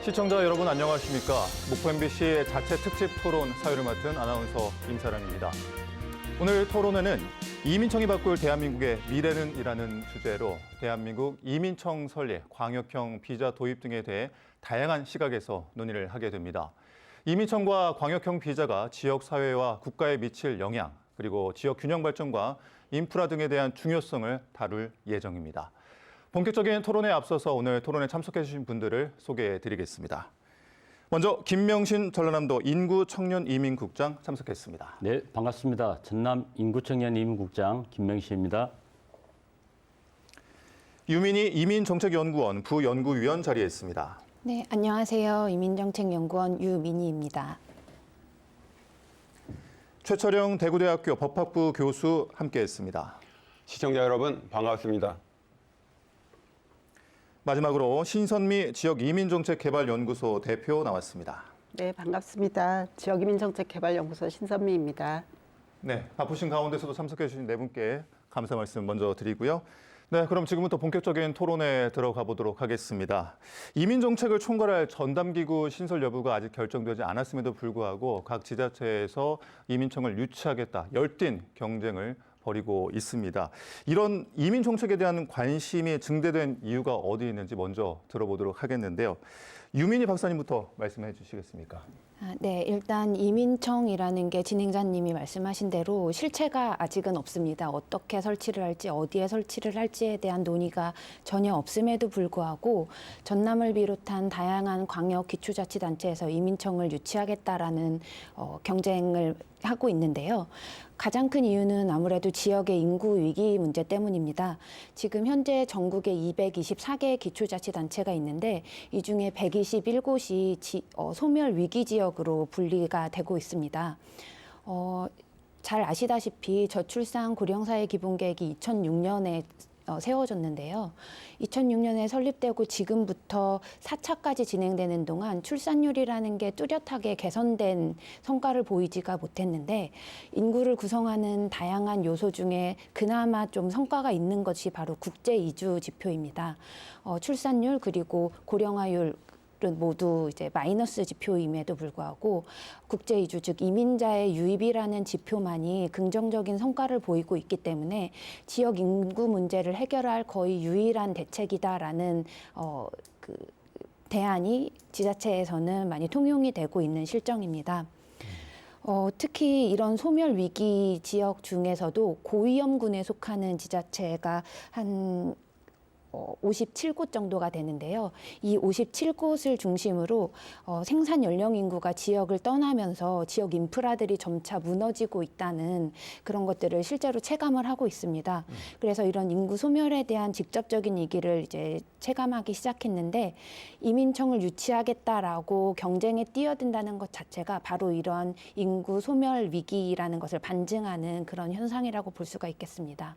시청자 여러분 안녕하십니까? 목포 MBC의 자체 특집 토론 사회를 맡은 아나운서 임사랑입니다. 오늘 토론회는 이민청이 바꿀 대한민국의 미래는 이라는 주제로 대한민국 이민청 설립, 광역형 비자 도입 등에 대해 다양한 시각에서 논의를 하게 됩니다. 이민청과 광역형 비자가 지역 사회와 국가에 미칠 영향, 그리고 지역 균형 발전과 인프라 등에 대한 중요성을 다룰 예정입니다. 본격적인 토론에 앞서서 오늘 토론에 참석해 주신 분들을 소개해 드리겠습니다. 먼저 김명신 전라남도 인구청년이민국장 참석했습니다. 네, 반갑습니다. 전남 인구청년이민국장 김명신입니다. 유민희 이민정책연구원 부연구위원 자리했습니다. 네, 안녕하세요. 이민정책연구원 유민희입니다. 최철영 대구대학교 법학부 교수 함께했습니다. 시청자 여러분 반갑습니다. 마지막으로 신선미 지역이민정책개발연구소 대표 나왔습니다. 네, 반갑습니다. 지역이민정책개발연구소 신선미입니다. 네, 바쁘신 가운데서도 참석해 주신 네 분께 감사 말씀 먼저 드리고요. 네, 그럼 지금부터 본격적인 토론에 들어가 보도록 하겠습니다. 이민정책을 총괄할 전담기구 신설 여부가 아직 결정되지 않았음에도 불구하고 각 지자체에서 이민청을 유치하겠다, 열띤 경쟁을 벌이고 있습니다. 이런 이민 정책에 대한 관심이 증대된 이유가 어디 있는지 먼저 들어보도록 하겠는데요. 유민희 박사님부터 말씀해 주시겠습니까? 네, 일단 이민청이라는 게 진행자님이 말씀하신 대로 실체가 아직은 없습니다. 어떻게 설치를 할지, 어디에 설치를 할지에 대한 논의가 전혀 없음에도 불구하고 전남을 비롯한 다양한 광역 기초자치단체에서 이민청을 유치하겠다라는 경쟁을 하고 있는데요. 가장 큰 이유는 아무래도 지역의 인구 위기 문제 때문입니다. 지금 현재 전국에 224개의 기초자치단체가 있는데 이 중에 121곳이 소멸 위기 지역으로 분리가 되고 있습니다. 잘 아시다시피 저출산 고령사회 기본계획이 2006년에 세워졌는데요. 2006년에 설립되고 지금부터 4차까지 진행되는 동안 출산율이라는 게 뚜렷하게 개선된 성과를 보이지가 못했는데 인구를 구성하는 다양한 요소 중에 그나마 좀 성과가 있는 것이 바로 국제 이주 지표입니다. 출산율 그리고 고령화율 모두 이제 마이너스 지표임에도 불구하고 국제 이주 즉 이민자의 유입이라는 지표만이 긍정적인 성과를 보이고 있기 때문에 지역 인구 문제를 해결할 거의 유일한 대책이다라는 그 대안이 지자체에서는 많이 통용이 되고 있는 실정입니다. 특히 이런 소멸 위기 지역 중에서도 고위험군에 속하는 지자체가 한 57곳 정도가 되는데요. 이 57곳을 중심으로 생산 연령 인구가 지역을 떠나면서 지역 인프라들이 점차 무너지고 있다는 그런 것들을 실제로 체감을 하고 있습니다. 그래서 이런 인구 소멸에 대한 직접적인 얘기를 이제 체감하기 시작했는데 이민청을 유치하겠다라고 경쟁에 뛰어든다는 것 자체가 바로 이런 인구 소멸 위기라는 것을 반증하는 그런 현상이라고 볼 수가 있겠습니다.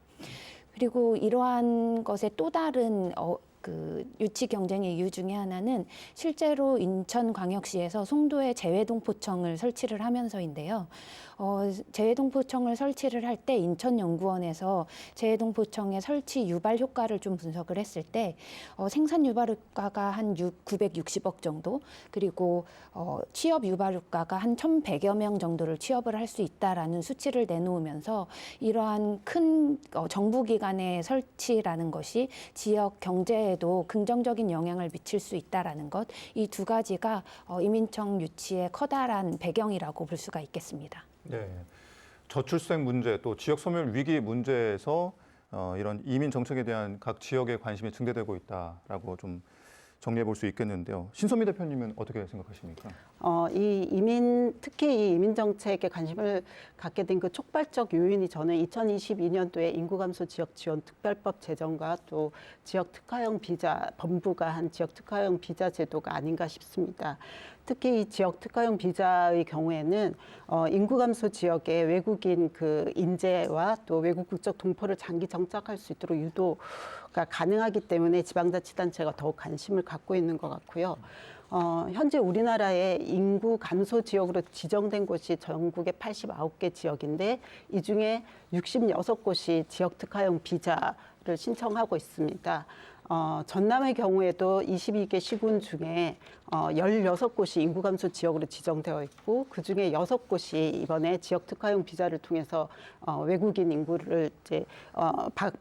그리고 이러한 것의 또 다른 그 유치 경쟁의 이유 중에 하나는 실제로 인천광역시에서 송도에 재외동포청을 설치를 하면서인데요. 재외동포청을 설치를 할 때 인천연구원에서 재외동포청의 설치 유발 효과를 좀 분석을 했을 때 생산 유발 효과가 한 960억 정도 그리고 취업 유발 효과가 한 1,100여 명 정도를 취업을 할 수 있다라는 수치를 내놓으면서 이러한 큰 정부기관의 설치라는 것이 지역 경제에도 긍정적인 영향을 미칠 수 있다라는 것, 이 두 가지가 이민청 유치의 커다란 배경이라고 볼 수가 있겠습니다. 네, 저출생 문제 또 지역 소멸 위기 문제에서 이런 이민 정책에 대한 각 지역의 관심이 증대되고 있다라고 좀 정리해 볼 수 있겠는데요. 신선미 대표님은 어떻게 생각하십니까? 특히 이 이민 정책에 관심을 갖게 된 그 촉발적 요인이 저는 2022년도에 인구 감소 지역 지원 특별법 제정과 또 지역 특화형 비자 법무부가 한 지역 특화형 비자 제도가 아닌가 싶습니다. 특히 이 지역 특화형 비자의 경우에는 인구 감소 지역에 외국인 그 인재와 또 외국 국적 동포를 장기 정착할 수 있도록 유도가 가능하기 때문에 지방자치단체가 더욱 관심을 갖고 있는 것 같고요. 현재 우리나라의 인구 감소 지역으로 지정된 곳이 전국의 89개 지역인데 이 중에 66곳이 지역 특화형 비자를 신청하고 있습니다. 전남의 경우에도 22개 시군 중에 16곳이 인구 감소 지역으로 지정되어 있고 그중에 6곳이 이번에 지역 특화형 비자를 통해서 외국인 인구를 이제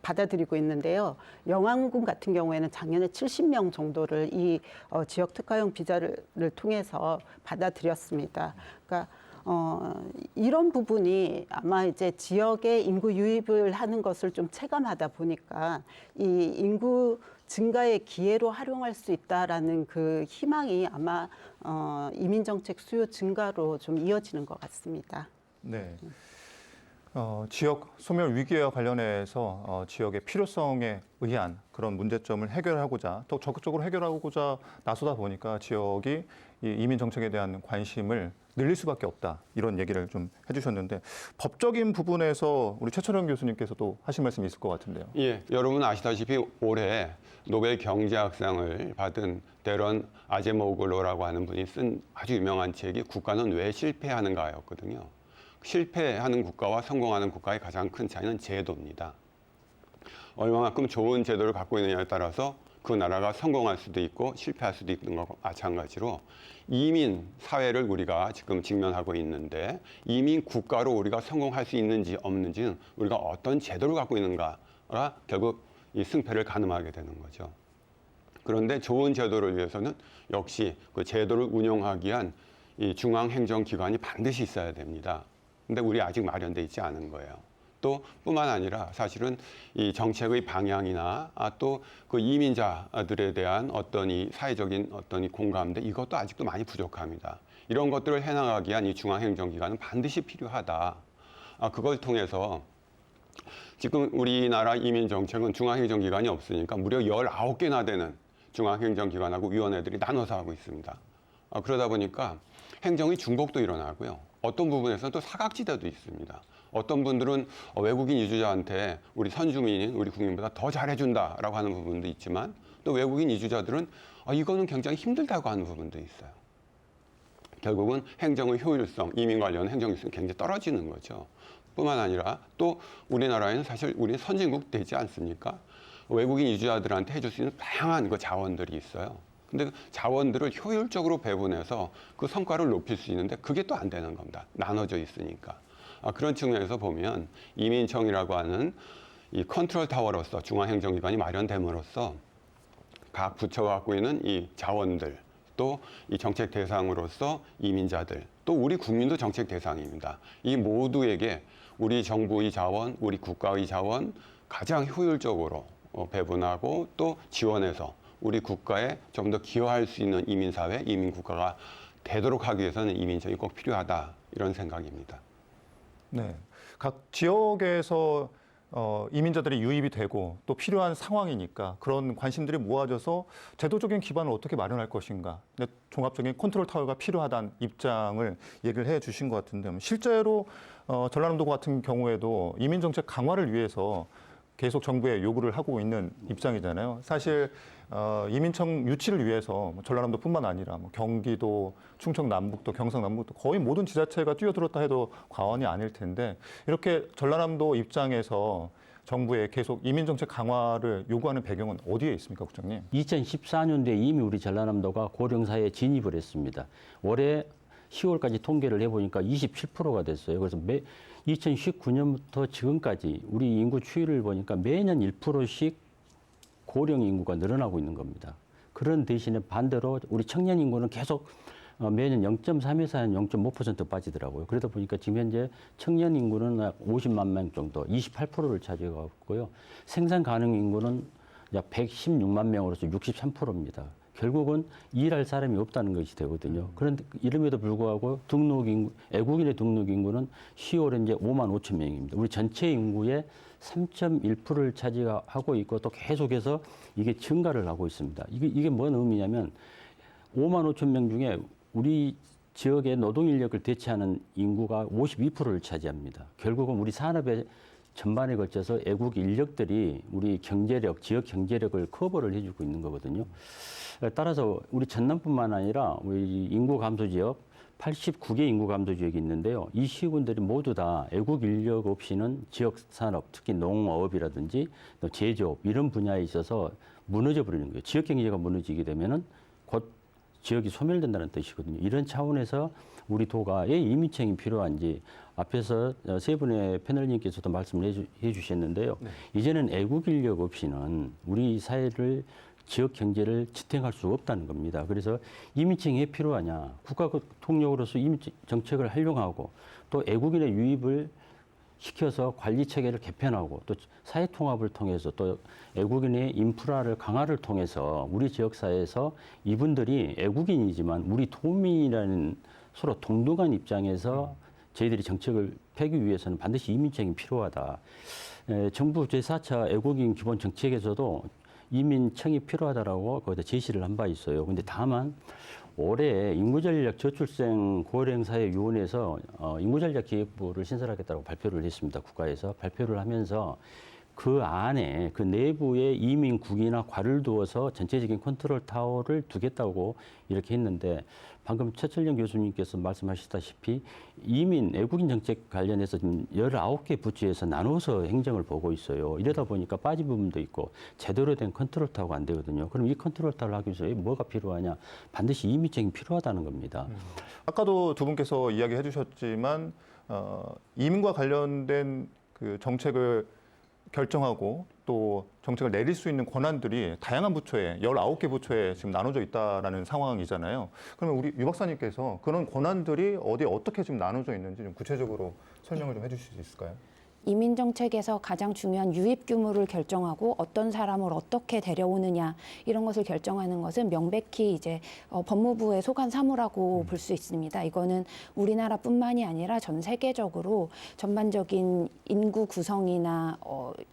받아들이고 있는데요. 영암군 같은 경우에는 작년에 70명 정도를 이 지역 특화형 비자를 통해서 받아들였습니다. 그러니까 이런 부분이 아마 이제 지역의 인구 유입을 하는 것을 좀 체감하다 보니까 이 인구 증가의 기회로 활용할 수 있다라는 그 희망이 아마 이민 정책 수요 증가로 좀 이어지는 것 같습니다. 네. 지역 소멸 위기와 관련해서 지역의 필요성에 의한 그런 문제점을 해결하고자 더 적극적으로 해결하고자 나서다 보니까 지역이 이 이민 정책에 대한 관심을 늘릴 수밖에 없다 이런 얘기를 좀 해주셨는데 법적인 부분에서 우리 최철현 교수님께서도 하실 말씀이 있을 것 같은데요. 예, 여러분 아시다시피 올해 노벨 경제학상을 받은 데런 아제모글로라고 하는 분이 쓴 아주 유명한 책이 국가는 왜 실패하는가였거든요. 실패하는 국가와 성공하는 국가의 가장 큰 차이는 제도입니다. 얼마만큼 좋은 제도를 갖고 있느냐에 따라서 그 나라가 성공할 수도 있고 실패할 수도 있는 것과 마찬가지로 이민 사회를 우리가 지금 직면하고 있는데 이민 국가로 우리가 성공할 수 있는지 없는지는 우리가 어떤 제도를 갖고 있는가가 결국 이 승패를 가늠하게 되는 거죠. 그런데 좋은 제도를 위해서는 역시 그 제도를 운영하기 위한 이 중앙행정기관이 반드시 있어야 됩니다. 근데 우리 아직 마련돼 있지 않은 거예요. 또 뿐만 아니라 사실은 이 정책의 방향이나 또 그 이민자들에 대한 어떤 이 사회적인 어떤 이 공감대 이것도 아직도 많이 부족합니다. 이런 것들을 해나가기 위한 이 중앙행정기관은 반드시 필요하다. 그걸 통해서 지금 우리나라 이민 정책은 중앙행정기관이 없으니까 무려 19개나 되는 중앙행정기관하고 위원회들이 나눠서 하고 있습니다. 그러다 보니까 행정의 중복도 일어나고요. 어떤 부분에서는 또 사각지대도 있습니다. 어떤 분들은 외국인 이주자한테 우리 선주민인 우리 국민보다 더 잘해준다라고 하는 부분도 있지만 또 외국인 이주자들은 이거는 굉장히 힘들다고 하는 부분도 있어요. 결국은 행정의 효율성, 이민 관련 행정 효율성이 굉장히 떨어지는 거죠. 뿐만 아니라 또 우리나라에는 사실 우리는 선진국 되지 않습니까? 외국인 이주자들한테 해줄 수 있는 다양한 그 자원들이 있어요. 근데 그 자원들을 효율적으로 배분해서 그 성과를 높일 수 있는데 그게 또 안 되는 겁니다. 나눠져 있으니까. 그런 측면에서 보면 이민청이라고 하는 이 컨트롤 타워로서 중앙행정기관이 마련됨으로써 각 부처가 갖고 있는 이 자원들 또 이 정책 대상으로서 이민자들 또 우리 국민도 정책 대상입니다. 이 모두에게 우리 정부의 자원, 우리 국가의 자원 가장 효율적으로 배분하고 또 지원해서 우리 국가에 좀 더 기여할 수 있는 이민사회, 이민국가가 되도록 하기 위해서는 이민청이 꼭 필요하다 이런 생각입니다. 네, 각 지역에서 이민자들이 유입이 되고 또 필요한 상황이니까 그런 관심들이 모아져서 제도적인 기반을 어떻게 마련할 것인가, 종합적인 컨트롤 타워가 필요하다는 입장을 얘기를 해주신 것 같은데 실제로 전라남도 같은 경우에도 이민 정책 강화를 위해서 계속 정부에 요구를 하고 있는 입장이잖아요. 사실 이민청 유치를 위해서 전라남도뿐만 아니라 경기도, 충청 남북도, 경상 남북도 거의 모든 지자체가 뛰어들었다 해도 과언이 아닐 텐데 이렇게 전라남도 입장에서 정부에 계속 이민 정책 강화를 요구하는 배경은 어디에 있습니까, 국장님? 2014년도에 이미 우리 전라남도가 고령사회에 진입을 했습니다. 올해 10월까지 통계를 해보니까 27%가 됐어요. 그래서 2019년부터 지금까지 우리 인구 추이를 보니까 매년 1%씩 고령 인구가 늘어나고 있는 겁니다. 그런 대신에 반대로 우리 청년 인구는 계속 매년 0.3에서 한 0.5% 빠지더라고요. 그러다 보니까 지금 현재 청년 인구는 약 50만 명 정도, 28%를 차지하고 있고요. 생산 가능 인구는 약 116만 명으로서 63%입니다. 결국은 일할 사람이 없다는 것이 되거든요. 그런데 이름에도 불구하고 애국인의 등록 인구는 10월에 이제 5만 5천 명입니다. 우리 전체 인구의 3.1%를 차지하고 있고 또 계속해서 이게 증가를 하고 있습니다. 이게 뭔 의미냐면 5만 5천 명 중에 우리 지역의 노동 인력을 대체하는 인구가 52%를 차지합니다. 결국은 우리 산업의 전반에 걸쳐서 애국 인력들이 우리 경제력, 지역 경제력을 커버를 해주고 있는 거거든요. 따라서 우리 전남뿐만 아니라 우리 인구 감소 지역 89개 인구 감소 지역이 있는데요. 이 시군들이 모두 다 애국 인력 없이는 지역 산업, 특히 농업이라든지 또 제조업 이런 분야에 있어서 무너져 버리는 거예요. 지역 경제가 무너지게 되면은 곧 지역이 소멸된다는 뜻이거든요. 이런 차원에서 우리 도가 왜 이민청이 필요한지 앞에서 세 분의 패널님께서도 말씀을 해주셨는데요. 네. 이제는 애국 인력 없이는 우리 사회를 지역 경제를 지탱할 수 없다는 겁니다. 그래서 이민청이 왜 필요하냐? 국가 통역으로서 이민 정책을 활용하고 또 애국인의 유입을 시켜서 관리 체계를 개편하고 또 사회 통합을 통해서 또 애국인의 인프라를 강화를 통해서 우리 지역 사회에서 이분들이 애국인이지만 우리 도민이라는 서로 동등한 입장에서 저희들이 정책을 펴기 위해서는 반드시 이민청이 필요하다. 정부 제4차 애국인 기본 정책에서도 이민청이 필요하다라고 거기다 제시를 한 바 있어요. 근데 다만 올해 인구전략 저출생 고령사회위원회에서 인구전략 기획부를 신설하겠다고 발표를 했습니다. 국가에서 발표를 하면서 그 안에 그 내부에 이민국이나 과를 두어서 전체적인 컨트롤 타워를 두겠다고 이렇게 했는데 방금 최철령 교수님께서 말씀하셨다시피 이민 애국인 정책 관련해서 지금 19개 부처에서 나눠서 행정을 보고 있어요. 이러다 보니까 빠진 부분도 있고 제대로 된 컨트롤 타워가 안 되거든요. 그럼 이 컨트롤 타워를 하기 위해서 뭐가 필요하냐? 반드시 이민청이 필요하다는 겁니다. 아까도 두 분께서 이야기해 주셨지만 이민과 관련된 그 정책을 결정하고 또 정책을 내릴 수 있는 권한들이 다양한 부처에 19개 부처에 지금 나눠져 있다라는 상황이잖아요. 그러면 우리 유 박사님께서 그런 권한들이 어디에 어떻게 지금 나눠져 있는지 좀 구체적으로 설명을 좀 해주실 수 있을까요? 이민 정책에서 가장 중요한 유입 규모를 결정하고 어떤 사람을 어떻게 데려오느냐 이런 것을 결정하는 것은 명백히 이제 법무부의 소관 사무라고 볼 수 있습니다. 이거는 우리나라뿐만이 아니라 전 세계적으로 전반적인 인구 구성이나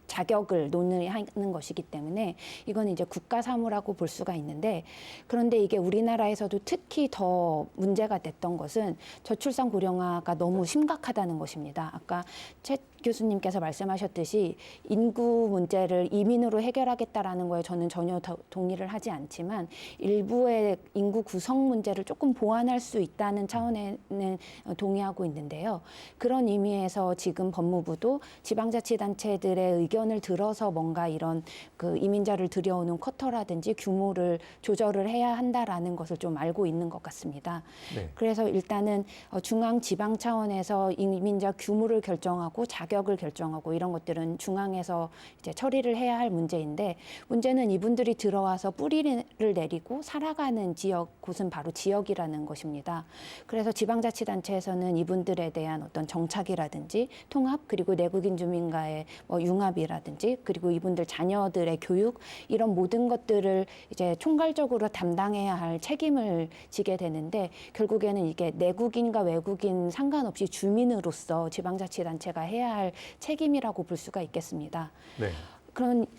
자격을 논의하는 것이기 때문에 이건 이제 국가 사무라고 볼 수가 있는데 그런데 이게 우리나라에서도 특히 더 문제가 됐던 것은 저출산 고령화가 너무 심각하다는 것입니다. 아까 최 교수님께서 말씀하셨듯이 인구 문제를 이민으로 해결하겠다라는 거에 저는 전혀 동의를 하지 않지만 일부의 인구 구성 문제를 조금 보완할 수 있다는 차원에는 동의하고 있는데요. 그런 의미에서 지금 법무부도 지방자치단체들의 의견을 들어서 뭔가 이런 그 이민자를 들여오는 쿼터라든지 규모를 조절을 해야 한다라는 것을 좀 알고 있는 것 같습니다. 네. 그래서 일단은 중앙 지방 차원에서 이민자 규모를 결정하고 자격을 결정하고 이런 것들은 중앙에서 이제 처리를 해야 할 문제인데 문제는 이분들이 들어와서 뿌리를 내리고 살아가는 지역 곳은 바로 지역이라는 것입니다. 그래서 지방자치단체에서는 이분들에 대한 어떤 정착이라든지 통합 그리고 내국인 주민과의 융합이라든지 그리고 이분들 자녀들의 교육 이런 모든 것들을 이제 총괄적으로 담당해야 할 책임을 지게 되는데 결국에는 이게 내국인과 외국인 상관없이 주민으로서 지방자치단체가 해야 할 책임이라고 볼 수가 있겠습니다. 네.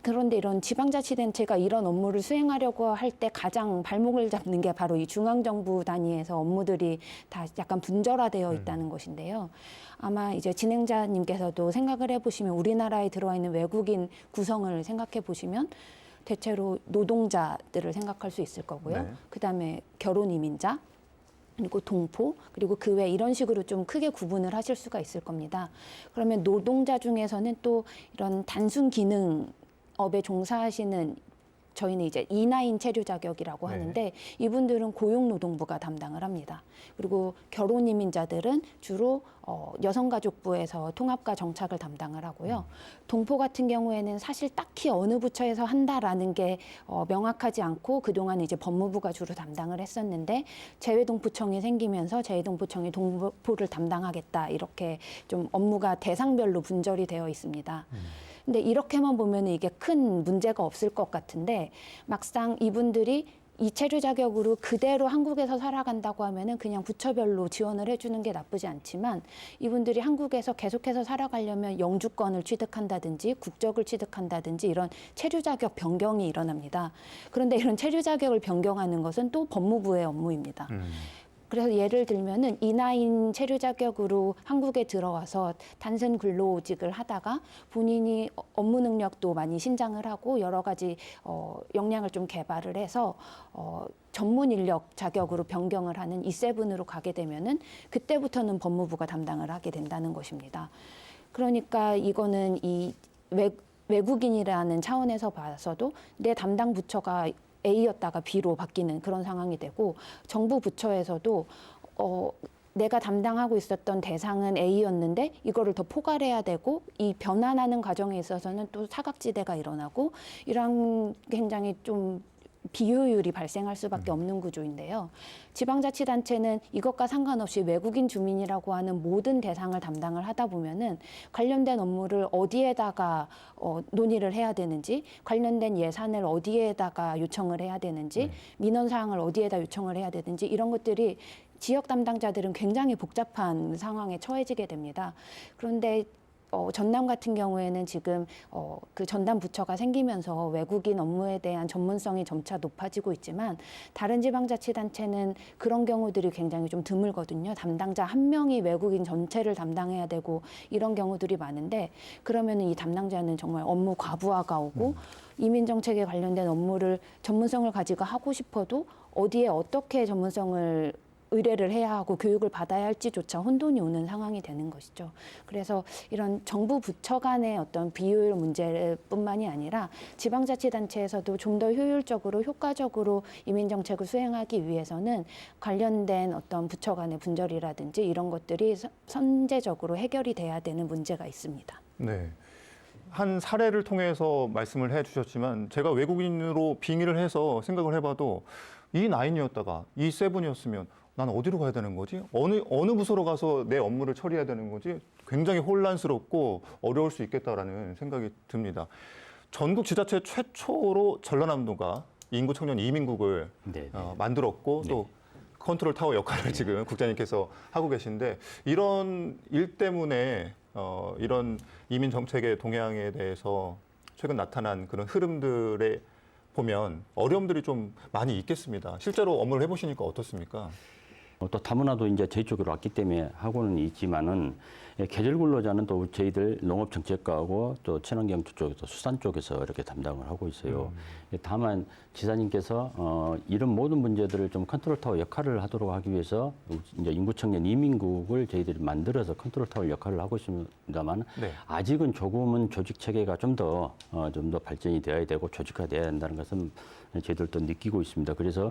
그런데 이런 지방자치단체가 이런 업무를 수행하려고 할 때 가장 발목을 잡는 게 바로 이 중앙정부 단위에서 업무들이 다 약간 분절화되어 있다는 것인데요. 아마 이제 진행자님께서도 생각을 해보시면 우리나라에 들어와 있는 외국인 구성을 생각해 보시면 대체로 노동자들을 생각할 수 있을 거고요. 네. 그다음에 결혼 이민자, 그리고 동포, 그리고 그 외 이런 식으로 좀 크게 구분을 하실 수가 있을 겁니다. 그러면 노동자 중에서는 또 이런 단순 기능업에 종사하시는 저희는 이제 E9 체류 자격이라고 네. 하는데 이분들은 고용노동부가 담당을 합니다. 그리고 결혼 이민자들은 주로 여성가족부에서 통합과 정착을 담당을 하고요. 동포 같은 경우에는 사실 딱히 어느 부처에서 한다라는 게 명확하지 않고 그동안 이제 법무부가 주로 담당을 했었는데 재외동포청이 생기면서 재외동포청이 동포를 담당하겠다 이렇게 좀 업무가 대상별로 분절이 되어 있습니다. 근데 이렇게만 보면 이게 큰 문제가 없을 것 같은데 막상 이분들이 이 체류 자격으로 그대로 한국에서 살아간다고 하면은 그냥 부처별로 지원을 해주는 게 나쁘지 않지만 이분들이 한국에서 계속해서 살아가려면 영주권을 취득한다든지 국적을 취득한다든지 이런 체류 자격 변경이 일어납니다. 그런데 이런 체류 자격을 변경하는 것은 또 법무부의 업무입니다. 그래서 예를 들면은 E9 체류 자격으로 한국에 들어와서 단순 근로직을 하다가 본인이 업무 능력도 많이 신장을 하고 여러 가지 역량을 좀 개발을 해서 전문 인력 자격으로 변경을 하는 E7으로 가게 되면은 그때부터는 법무부가 담당을 하게 된다는 것입니다. 그러니까 이거는 이 외국인이라는 차원에서 봐서도 내 담당 부처가 A였다가 B로 바뀌는 그런 상황이 되고 정부 부처에서도 내가 담당하고 있었던 대상은 A였는데 이거를 더 포괄해야 되고 이 변환하는 과정에 있어서는 또 사각지대가 일어나고 이런 굉장히 좀 비효율이 발생할 수밖에 없는 구조인데요. 지방자치단체는 이것과 상관없이 외국인 주민이라고 하는 모든 대상을 담당을 하다 보면은 관련된 업무를 어디에다가 논의를 해야 되는지, 관련된 예산을 어디에다가 요청을 해야 되는지, 민원 사항을 어디에다 요청을 해야 되는지 이런 것들이 지역 담당자들은 굉장히 복잡한 상황에 처해지게 됩니다. 그런데 전남 같은 경우에는 지금 그 전담 부처가 생기면서 외국인 업무에 대한 전문성이 점차 높아지고 있지만 다른 지방자치단체는 그런 경우들이 굉장히 좀 드물거든요. 담당자 한 명이 외국인 전체를 담당해야 되고 이런 경우들이 많은데 그러면은 이 담당자는 정말 업무 과부하가 오고 이민 정책에 관련된 업무를 전문성을 가지고 하고 싶어도 어디에 어떻게 전문성을 의뢰를 해야 하고 교육을 받아야 할지조차 혼돈이 오는 상황이 되는 것이죠. 그래서 이런 정부 부처 간의 어떤 비효율 문제뿐만이 아니라 지방자치단체에서도 좀 더 효율적으로 효과적으로 이민정책을 수행하기 위해서는 관련된 어떤 부처 간의 분절이라든지 이런 것들이 선제적으로 해결이 돼야 되는 문제가 있습니다. 네. 한 사례를 통해서 말씀을 해주셨지만 제가 외국인으로 빙의를 해서 생각을 해봐도 E9이었다가 E7이었으면 난 어디로 가야 되는 거지? 어느 부서로 가서 내 업무를 처리해야 되는 거지? 굉장히 혼란스럽고 어려울 수 있겠다라는 생각이 듭니다. 전국 지자체 최초로 전라남도가 인구 청년 이민국을 만들었고 또 컨트롤 타워 역할을 지금 국장님께서 하고 계신데 이런 일 때문에 이런 이민 정책의 동향에 대해서 최근 나타난 그런 흐름들에 보면 어려움들이 좀 많이 있겠습니다. 실제로 업무를 해보시니까 어떻습니까? 또 다문화도 이제 저희 쪽으로 왔기 때문에 하고는 있지만은 계절 근로자는 또 저희들 농업정책과하고 또 친환경 쪽에서 수산 쪽에서 이렇게 담당을 하고 있어요. 다만 지사님께서 이런 모든 문제들을 좀 컨트롤 타워 역할을 하도록 하기 위해서 이제 인구 청년 이민국을 저희들이 만들어서 컨트롤 타워 역할을 하고 있습니다만 아직은 조금은 조직 체계가 좀 더 발전이 되어야 되고 조직화돼야 된다는 것은 저희들도 느끼고 있습니다. 그래서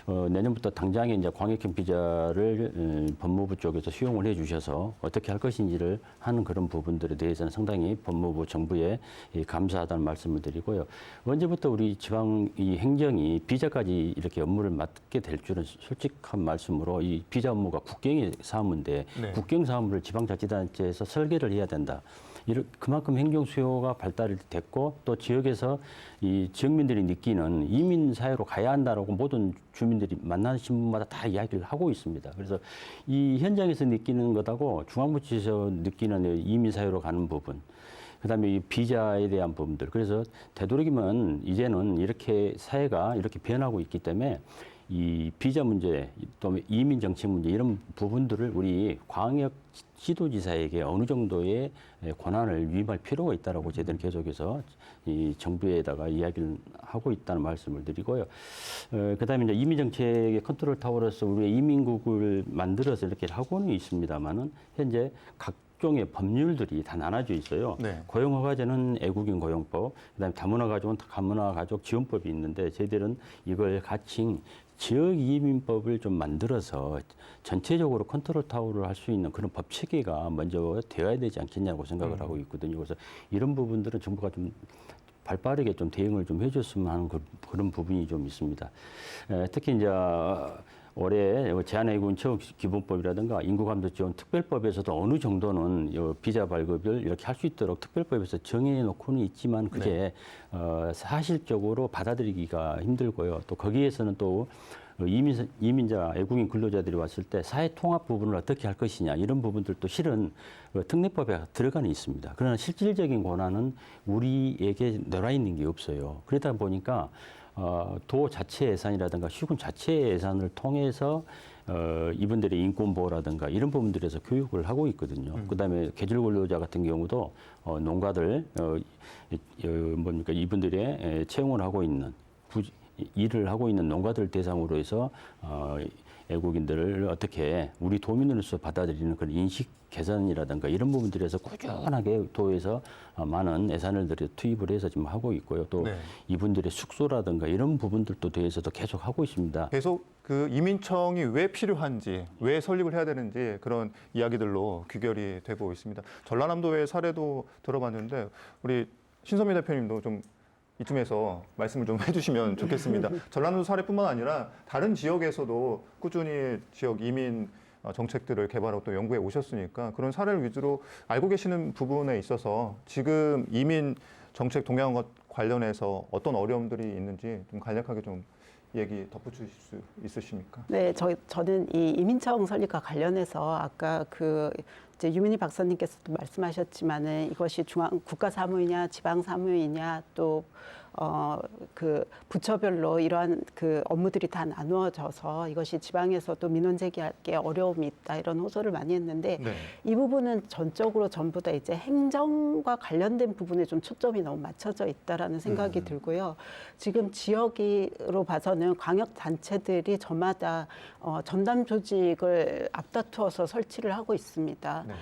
내년부터 당장에 이제 광역형 비자를 법무부 쪽에서 수용을 해주셔서 어떻게 할 것인지를 하는 그런 부분들에 대해서는 상당히 법무부 정부에 감사하다는 말씀을 드리고요. 언제부터 우리 지방 이 행정이 비자까지 이렇게 업무를 맡게 될 줄은 솔직한 말씀으로 이 비자 업무가 국경의 사무인데 국경 사무를 지방자치단체에서 설계를 해야 된다. 그만큼 행정 수요가 발달이 됐고 또 지역에서 이 지역민들이 느끼는 이민 사회로 가야 한다라고 모든 주민들이 만나신 분마다 다 이야기를 하고 있습니다. 그래서 이 현장에서 느끼는 것하고 중앙부처에서 느끼는 이민 사회로 가는 부분, 그다음에 이 비자에 대한 부분들. 그래서 되도록이면 이제는 이렇게 사회가 이렇게 변하고 있기 때문에 이 비자 문제, 또 이민 정책 문제 이런 부분들을 우리 광역 지도지사에게 어느 정도의 권한을 위임할 필요가 있다라고 저희들은 계속해서 이 정부에다가 이야기를 하고 있다는 말씀을 드리고요. 그다음에 이제 이민 정책의 컨트롤 타워로서 우리 이민국을 만들어서 이렇게 하고는 있습니다만은 현재 각종의 법률들이 다 나눠져 있어요. 고용허가제는 애국인 고용법, 그다음에 다문화 가족은 다문화 가족 지원법이 있는데 저희들은 이걸 같이 지역 이민법을 좀 만들어서 전체적으로 컨트롤 타워를 할 수 있는 그런 법 체계가 먼저 되어야 되지 않겠냐고 생각을 하고 있거든요. 그래서 이런 부분들은 정부가 좀 발빠르게 좀 대응을 좀 해줬으면 하는 그런 부분이 좀 있습니다. 특히 이제 올해 제한외국인 채용 기본법이라든가 인구감도 지원 특별법에서도 어느 정도는 비자 발급을 이렇게 할 수 있도록 특별법에서 정해놓고는 있지만 그게 사실적으로 받아들이기가 힘들고요. 또 거기에서는 또 이민자, 외국인 근로자들이 왔을 때 사회 통합 부분을 어떻게 할 것이냐 이런 부분들도 실은 특례법에 들어가는 있습니다. 그러나 실질적인 권한은 우리에게 놀아 있는 게 없어요. 그러다 보니까 도 자체 예산이라든가 시군 자체 예산을 통해서 이분들의 인권 보호라든가 이런 부분들에서 교육을 하고 있거든요. 그다음에 계절 근로자 같은 경우도 농가들 이분들의 채용을 하고 있는 일을 하고 있는 농가들 대상으로 해서 외국인들을 어떻게 우리 도민으로서 받아들이는 그런 인식 개선이라든가 이런 부분들에서 꾸준하게 도에서 많은 예산을 들여 투입을 해서 지금 하고 있고요. 또 네. 이분들의 숙소라든가 이런 부분들도 도에서도 계속 하고 있습니다. 계속 그 이민청이 왜 필요한지, 왜 설립을 해야 되는지 그런 이야기들로 귀결이 되고 있습니다. 전라남도의 사례도 들어봤는데 우리 신선미 대표님도 좀 이쯤에서 말씀을 좀 해주시면 좋겠습니다. 전라남도 사례뿐만 아니라 다른 지역에서도 꾸준히 지역 이민 정책들을 개발하고 또 연구해 오셨으니까 그런 사례를 위주로 알고 계시는 부분에 있어서 지금 이민 정책 동향과 관련해서 어떤 어려움들이 있는지 좀 간략하게 좀 얘기 덧붙이실 수 있으십니까? 네, 저는 이 이민청 설립과 관련해서 아까 이제 유민희 박사님께서도 말씀하셨지만은 이것이 중앙 국가 사무이냐 지방 사무이냐 또 부처별로 이러한 업무들이 다 나누어져서 이것이 지방에서도 민원 제기하기에 어려움이 있다 이런 호소를 많이 했는데 네. 이 부분은 전적으로 전부 다 이제 행정과 관련된 부분에 좀 초점이 너무 맞춰져 있다라는 생각이 들고요. 지금 지역으로 봐서는 광역 단체들이 저마다 전담 조직을 앞다투어서 설치를 하고 있습니다. 네.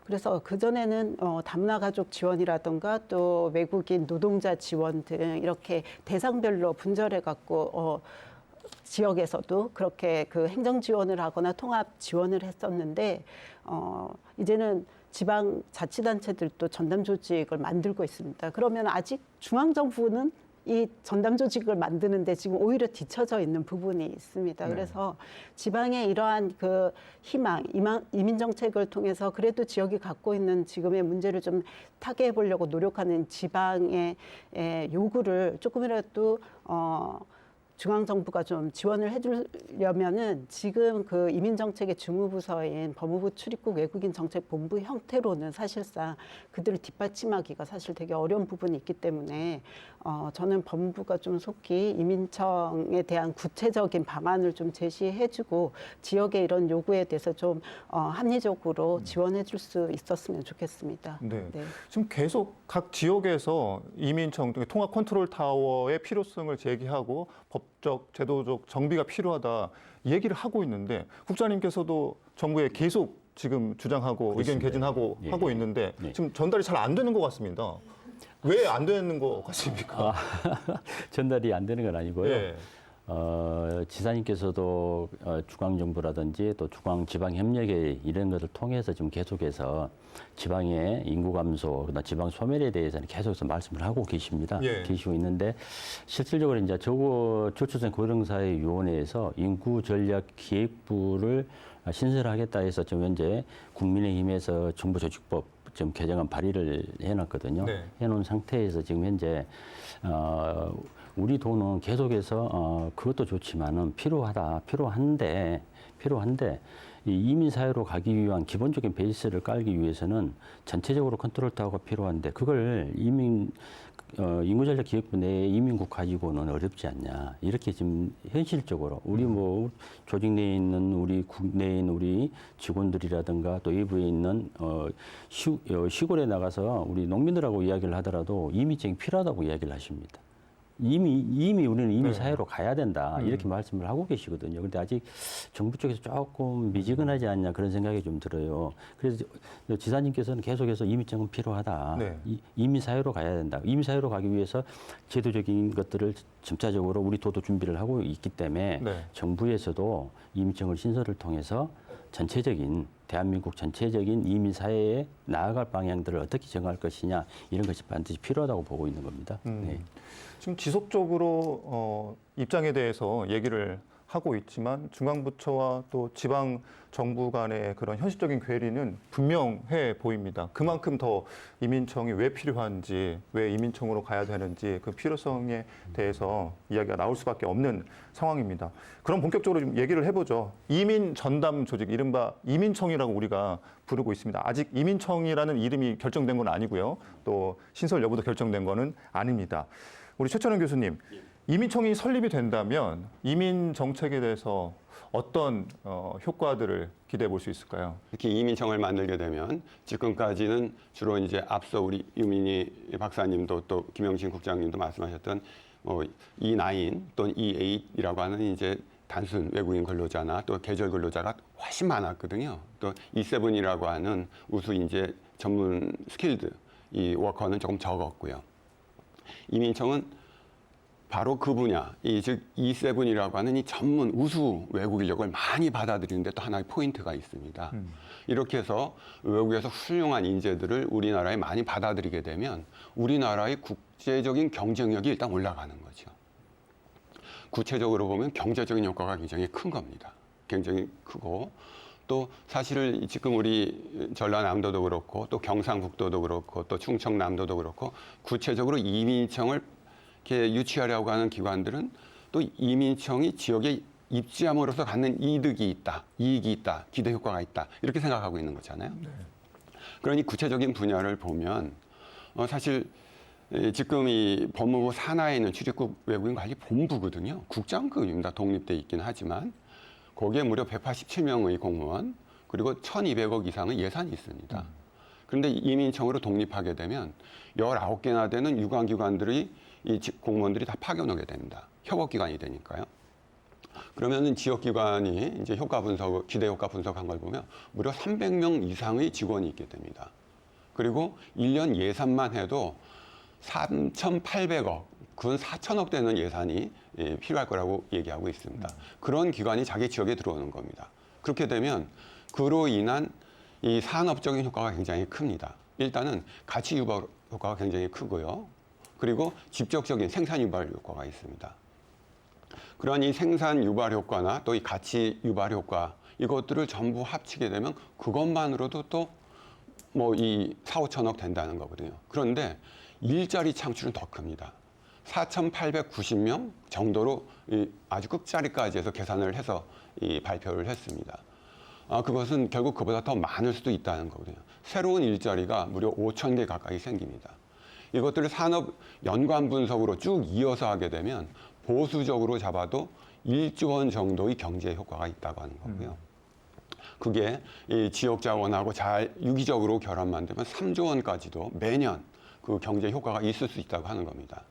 그래서 그전에는 다문화 가족 지원이라든가 또 외국인 노동자 지원 등 이렇게 대상별로 분절해 갖고 지역에서도 그렇게 행정 지원을 하거나 통합 지원을 했었는데 이제는 지방 자치단체들도 전담 조직을 만들고 있습니다. 그러면 아직 중앙 정부는 이 전담 조직을 만드는데 지금 오히려 뒤처져 있는 부분이 있습니다. 네. 그래서 지방의 이러한 희망, 이민 정책을 통해서 그래도 지역이 갖고 있는 지금의 문제를 좀 타개해 보려고 노력하는 지방의 요구를 조금이라도 중앙 정부가 좀 지원을 해주려면은 지금 이민 정책의 주무부서인 법무부 출입국 외국인 정책 본부 형태로는 사실상 그들을 뒷받침하기가 사실 되게 어려운 부분이 있기 때문에 저는 법무부가 좀 속히 이민청에 대한 구체적인 방안을 좀 제시해주고 지역의 이런 요구에 대해서 좀 합리적으로 지원해줄 수 있었으면 좋겠습니다. 네. 네. 지금 계속 각 지역에서 이민청 통합 컨트롤 타워의 필요성을 제기하고 법적, 제도적 정비가 필요하다 얘기를 하고 있는데 국장님께서도 정부에 계속 지금 주장하고 의견 그렇습니다. 개진하고 예, 하고 예. 있는데 네. 지금 전달이 잘 안 되는 것 같습니다. 왜 안 되는 것 같습니까? 전달이 안 되는 건 아니고요. 예. 지사님께서도 중앙정부라든지 또 중앙지방협력회 이런 것을 통해서 지금 계속해서 지방의 인구 감소, 그다음 지방 소멸에 대해서는 계속해서 말씀을 하고 계십니다. 예. 계시고 있는데 실질적으로 이제 저초생 고령사회위원회에서 인구전략기획부를 신설하겠다 해서 지금 현재 국민의힘에서 정부조직법 지금 개정안 발의를 해놨거든요. 네. 해놓은 상태에서 지금 현재 우리 도는 계속해서 그것도 좋지만은 필요한데 이 이민 사회로 가기 위한 기본적인 베이스를 깔기 위해서는 전체적으로 컨트롤 타워가 필요한데 그걸 인구전략기획부 내에 이민국 가지고는 어렵지 않냐 이렇게 지금 현실적으로 우리 조직 내에 있는 우리 국내에 있는 우리 직원들이라든가 또 외부에 있는 시골에 나가서 우리 농민들하고 이야기를 하더라도 이민증이 필요하다고 이야기를 하십니다. 이미 우리는 이민 사회로 가야 된다 이렇게 말씀을 하고 계시거든요. 그런데 아직 정부 쪽에서 조금 미지근하지 않냐 그런 생각이 좀 들어요. 그래서 지사님께서는 계속해서 이민증은 필요하다. 네. 이민 사회로 가야 된다. 이민 사회로 가기 위해서 제도적인 것들을 점차적으로 우리 도도 준비를 하고 있기 때문에 네. 정부에서도 이민증을 신설을 통해서 대한민국 전체적인 이민 사회에 나아갈 방향들을 어떻게 정할 것이냐 이런 것이 반드시 필요하다고 보고 있는 겁니다. 네. 지금 지속적으로 입장에 대해서 얘기를 하고 있지만 중앙부처와 또 지방 정부 간의 그런 현실적인 괴리는 분명해 보입니다. 그만큼 더 이민청이 왜 필요한지, 왜 이민청으로 가야 되는지 그 필요성에 대해서 이야기가 나올 수밖에 없는 상황입니다. 그럼 본격적으로 좀 얘기를 해보죠. 이민 전담 조직, 이른바 이민청이라고 우리가 부르고 있습니다. 아직 이민청이라는 이름이 결정된 건 아니고요. 또 신설 여부도 결정된 거는 아닙니다. 우리 최천원 교수님, 이민청이 설립이 된다면 이민 정책에 대해서 어떤 효과들을 기대해 볼 수 있을까요? 이렇게 이민청을 만들게 되면 지금까지는 주로 이제 앞서 우리 유민희 박사님도 또 김영신 국장님도 말씀하셨던 E9 또는 E8이라고 하는 이제 단순 외국인 근로자나 또 계절 근로자가 훨씬 많았거든요. 또 E7이라고 하는 우수 인재 전문 스킬드 이 워커는 조금 적었고요. 이민청은 바로 그 분야, 즉 E7이라고 하는 이 전문 우수 외국 인력을 많이 받아들이는데 또 하나의 포인트가 있습니다. 이렇게 해서 외국에서 훌륭한 인재들을 우리나라에 많이 받아들이게 되면 우리나라의 국제적인 경쟁력이 일단 올라가는 거죠. 구체적으로 보면 경제적인 효과가 굉장히 큰 겁니다. 굉장히 크고 또 사실 지금 우리 전라남도도 그렇고 또 경상북도도 그렇고 또 충청남도도 그렇고 구체적으로 이민청을 이렇게 유치하려고 하는 기관들은 또 이민청이 지역에 입지함으로써 갖는 이득이 있다, 이익이 있다, 기대 효과가 있다 이렇게 생각하고 있는 거잖아요. 그러니 구체적인 분야를 보면 사실 지금 이 법무부 산하에 있는 출입국 외국인 관리 본부거든요. 국장급입니다. 독립돼 있긴 하지만 거기에 무려 187명의 공무원 그리고 1,200억 이상의 예산이 있습니다. 그런데 이민청으로 독립하게 되면 19개나 되는 유관기관들이 이 공무원들이 다 파견 오게 됩니다. 협업기관이 되니까요. 그러면은 지역기관이 이제 효과 분석, 기대 효과 분석한 걸 보면 무려 300명 이상의 직원이 있게 됩니다. 그리고 1년 예산만 해도 3,800억, 그건 4천억 되는 예산이 필요할 거라고 얘기하고 있습니다. 그런 기관이 자기 지역에 들어오는 겁니다. 그렇게 되면 그로 인한 이 산업적인 효과가 굉장히 큽니다. 일단은 가치 유발 효과가 굉장히 크고요. 그리고 직접적인 생산 유발 효과가 있습니다. 그런 이 생산 유발 효과나 또 이 가치 유발 효과 이것들을 전부 합치게 되면 그것만으로도 또 뭐 이 4, 5천억 된다는 거거든요. 그런데 일자리 창출은 더 큽니다. 4,890명 정도로 아주 끝자리까지 해서 계산을 해서 이 발표를 했습니다. 그것은 결국 그보다 더 많을 수도 있다는 거거든요. 새로운 일자리가 무려 5,000개 가까이 생깁니다. 이것들을 산업 연관 분석으로 쭉 이어서 하게 되면 보수적으로 잡아도 1조 원 정도의 경제 효과가 있다고 하는 거고요. 그게 이 지역 자원하고 잘 유기적으로 결합만 되면 3조 원까지도 매년 그 경제 효과가 있을 수 있다고 하는 겁니다.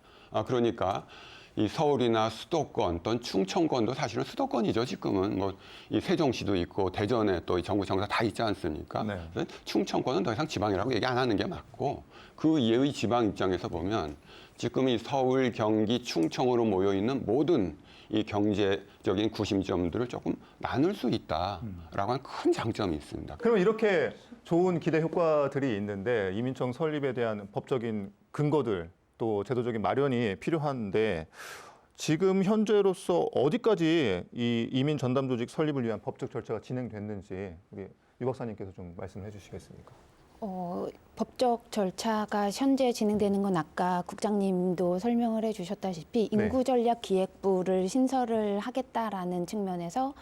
그러니까 이 서울이나 수도권 또는 충청권도 사실은 수도권이죠. 지금은 뭐 이 세종시도 있고 대전에 또 정부 정사 다 있지 않습니까? 네. 그래서 충청권은 더 이상 지방이라고 얘기 안 하는 게 맞고 그 이외의 지방 입장에서 보면 지금 이 서울, 경기, 충청으로 모여 있는 모든 이 경제적인 구심점들을 조금 나눌 수 있다라고 하는 큰 장점이 있습니다. 그러면 이렇게 좋은 기대 효과들이 있는데 이민청 설립에 대한 법적인 근거들 또 제도적인 마련이 필요한데 지금 현재로서 어디까지 이 이민 전담 조직 설립을 위한 법적 절차가 진행됐는지 우리 유 박사님께서 좀 말씀해 주시겠습니까? 법적 절차가 현재 진행되는 건 아까 국장님도 설명을 해주셨다시피 인구전략기획부를 신설을 하겠다라는 측면에서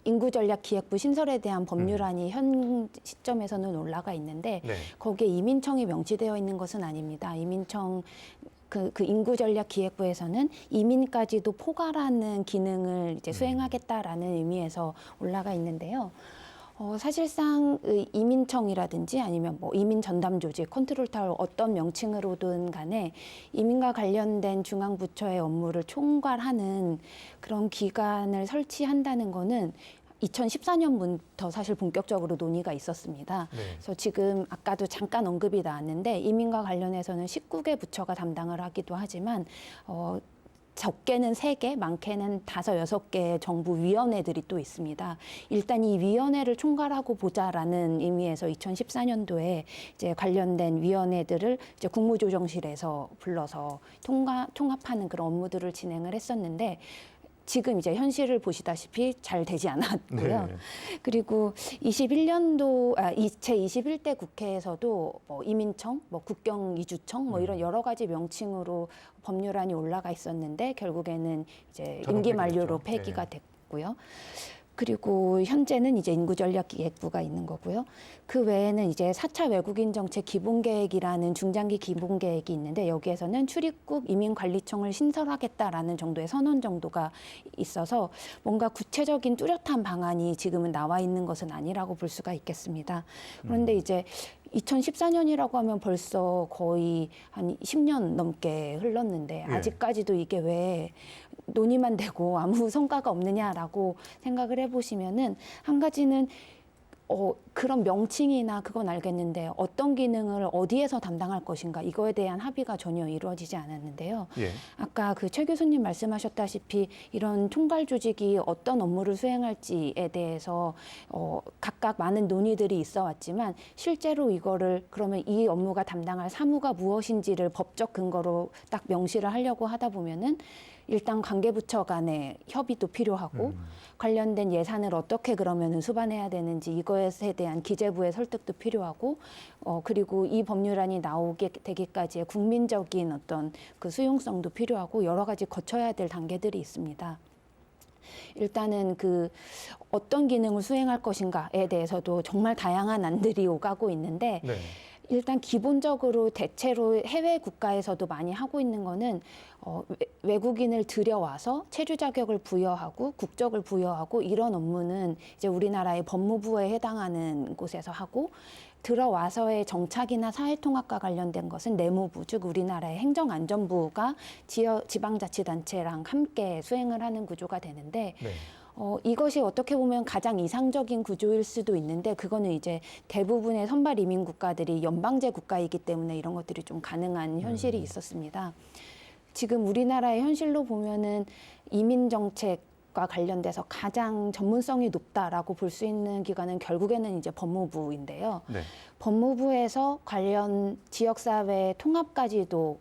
인구전략기획부 신설에 대한 법률안이 현 시점에서는 올라가 있는데 네. 거기에 이민청이 명시되어 있는 것은 아닙니다. 이민청 그 인구전략기획부에서는 이민까지도 포괄하는 기능을 이제 수행하겠다라는 의미에서 올라가 있는데요. 사실상 이민청이라든지 아니면 뭐 이민 전담 조직, 컨트롤 타워 어떤 명칭으로든 간에 이민과 관련된 중앙 부처의 업무를 총괄하는 그런 기관을 설치한다는 거는 2014년부터 사실 본격적으로 논의가 있었습니다. 네. 그래서 지금 아까도 잠깐 언급이 나왔는데 이민과 관련해서는 19개 부처가 담당을 하기도 하지만 적게는 3개, 많게는 5, 6개의 정부 위원회들이 또 있습니다. 일단 이 위원회를 총괄하고 보자라는 의미에서 2014년도에 이제 관련된 위원회들을 이제 국무조정실에서 불러서 통합하는 그런 업무들을 진행을 했었는데 지금 이제 현실을 보시다시피 잘 되지 않았고요. 네. 그리고 21년도 제21대 국회에서도 뭐 이민청, 뭐 국경이주청, 뭐 이런 여러 가지 명칭으로 법률안이 올라가 있었는데 결국에는 이제 임기 만료로 폐기가 됐고요. 그리고 현재는 이제 인구전략기획부가 있는 거고요. 그 외에는 이제 4차 외국인 정책 기본계획이라는 중장기 기본계획이 있는데 여기에서는 출입국 이민관리청을 신설하겠다라는 정도의 선언 정도가 있어서 뭔가 구체적인 뚜렷한 방안이 지금은 나와 있는 것은 아니라고 볼 수가 있겠습니다. 그런데 이제 2014년이라고 하면 벌써 거의 한 10년 넘게 흘렀는데 아직까지도 이게 왜 논의만 되고 아무 성과가 없느냐라고 생각을 해보시면은 한 가지는 그런 명칭이나 그건 알겠는데 어떤 기능을 어디에서 담당할 것인가 이거에 대한 합의가 전혀 이루어지지 않았는데요. 예. 아까 그 최 교수님 말씀하셨다시피 이런 총괄 조직이 어떤 업무를 수행할지에 대해서 각각 많은 논의들이 있어 왔지만 실제로 이거를 그러면 이 업무가 담당할 사무가 무엇인지를 법적 근거로 딱 명시를 하려고 하다 보면은 일단 관계부처 간의 협의도 필요하고 관련된 예산을 어떻게 그러면은 수반해야 되는지 이거에 대한 기재부의 설득도 필요하고 그리고 이 법률안이 나오게 되기까지의 국민적인 어떤 그 수용성도 필요하고 여러 가지 거쳐야 될 단계들이 있습니다. 일단은 그 어떤 기능을 수행할 것인가에 대해서도 정말 다양한 안들이 오가고 있는데 네. 일단 기본적으로 대체로 해외 국가에서도 많이 하고 있는 거는 외국인을 들여와서 체류 자격을 부여하고 국적을 부여하고 이런 업무는 이제 우리나라의 법무부에 해당하는 곳에서 하고 들어와서의 정착이나 사회통합과 관련된 것은 내무부, 즉 우리나라의 행정안전부가 지방자치단체랑 함께 수행을 하는 구조가 되는데 네. 이것이 어떻게 보면 가장 이상적인 구조일 수도 있는데 그거는 이제 대부분의 선발 이민 국가들이 연방제 국가이기 때문에 이런 것들이 좀 가능한 현실이 있었습니다. 지금 우리나라의 현실로 보면은 이민 정책과 관련돼서 가장 전문성이 높다라고 볼 수 있는 기관은 결국에는 이제 법무부인데요. 네. 법무부에서 관련 지역사회 통합까지도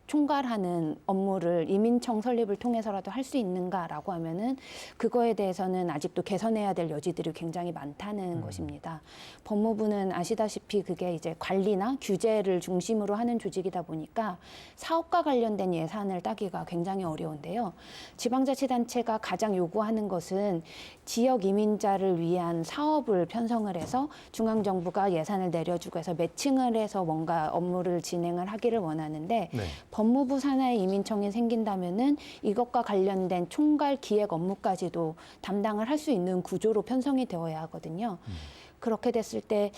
총괄하는 업무를 이민청 설립을 통해서라도 할 수 있는가라고 하면은 그거에 대해서는 아직도 개선해야 될 여지들이 굉장히 많다는 것입니다. 법무부는 아시다시피 그게 이제 관리나 규제를 중심으로 하는 조직이다 보니까 사업과 관련된 예산을 따기가 굉장히 어려운데요. 지방자치단체가 가장 요구하는 것은 지역 이민자를 위한 사업을 편성을 해서 중앙정부가 예산을 내려주고 해서 매칭을 해서 뭔가 업무를 진행을 하기를 원하는데 네. 법무부 산하의 이민청이 생긴다면은 이것과 관련된 총괄 기획 업무까지도 담당을 할 수 있는 구조로 편성이 되어야 하거든요. 그렇게 됐을 때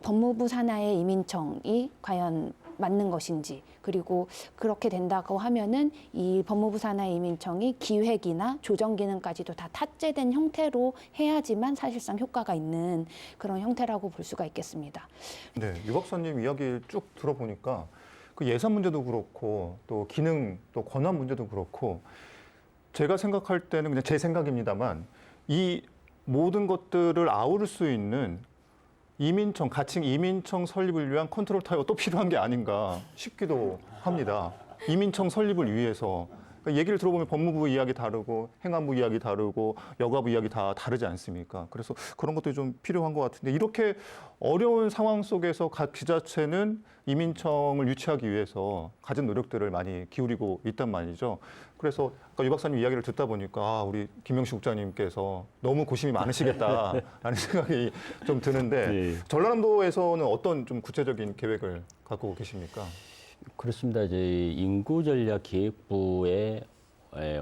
법무부 산하의 이민청이 과연 맞는 것인지 그리고 그렇게 된다고 하면은 이 법무부 산하의 이민청이 기획이나 조정 기능까지도 다 탑재된 형태로 해야지만 사실상 효과가 있는 그런 형태라고 볼 수가 있겠습니다. 네. 유 박사님 이야기 쭉 들어보니까 그 예산 문제도 그렇고 또 기능 또 권한 문제도 그렇고 제가 생각할 때는 그냥 제 생각입니다만 이 모든 것들을 아우를 수 있는 이민청, 가칭 이민청 설립을 위한 컨트롤 타워가 또 필요한 게 아닌가 싶기도 합니다. 이민청 설립을 위해서. 그러니까 얘기를 들어보면 법무부 이야기 다르고 행안부 이야기 다르고 여가부 이야기 다 다르지 않습니까? 그래서 그런 것들이 좀 필요한 것 같은데 이렇게 어려운 상황 속에서 각 지자체는 이민청을 유치하기 위해서 가진 노력들을 많이 기울이고 있단 말이죠. 그래서 아까 유 박사님 이야기를 듣다 보니까 우리 김영식 국장님께서 너무 고심이 많으시겠다라는 생각이 좀 드는데 네. 전라남도에서는 어떤 좀 구체적인 계획을 갖고 계십니까? 그렇습니다. 저희 인구전략기획부의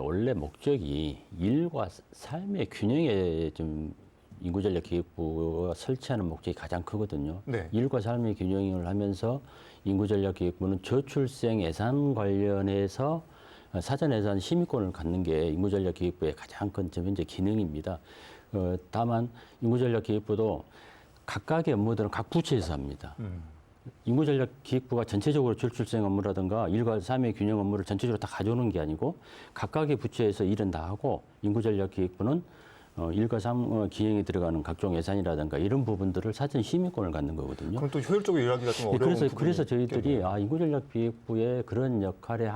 원래 목적이 일과 삶의 균형에 좀 인구전략기획부가 설치하는 목적이 가장 크거든요. 네. 일과 삶의 균형을 하면서 인구전략기획부는 저출생 예산 관련해서 사전 예산 심의권을 갖는 게 인구전략기획부의 가장 큰 현재 기능입니다. 다만 인구전략기획부도 각각의 업무들은 각 부처에서 합니다. 인구전략기획부가 전체적으로 저출생 업무라든가 일과 삶의 균형 업무를 전체적으로 다 가져오는 게 아니고 각각의 부처에서 일은 다 하고 인구전략기획부는 일과 삶 기행에 들어가는 각종 예산이라든가 이런 부분들을 사전 심의권을 갖는 거거든요. 그럼 또 효율적으로 일하기가 좀 어려운 부분이 그래서 저희들이 있겠네요. 인구전략기획부의 그런 역할에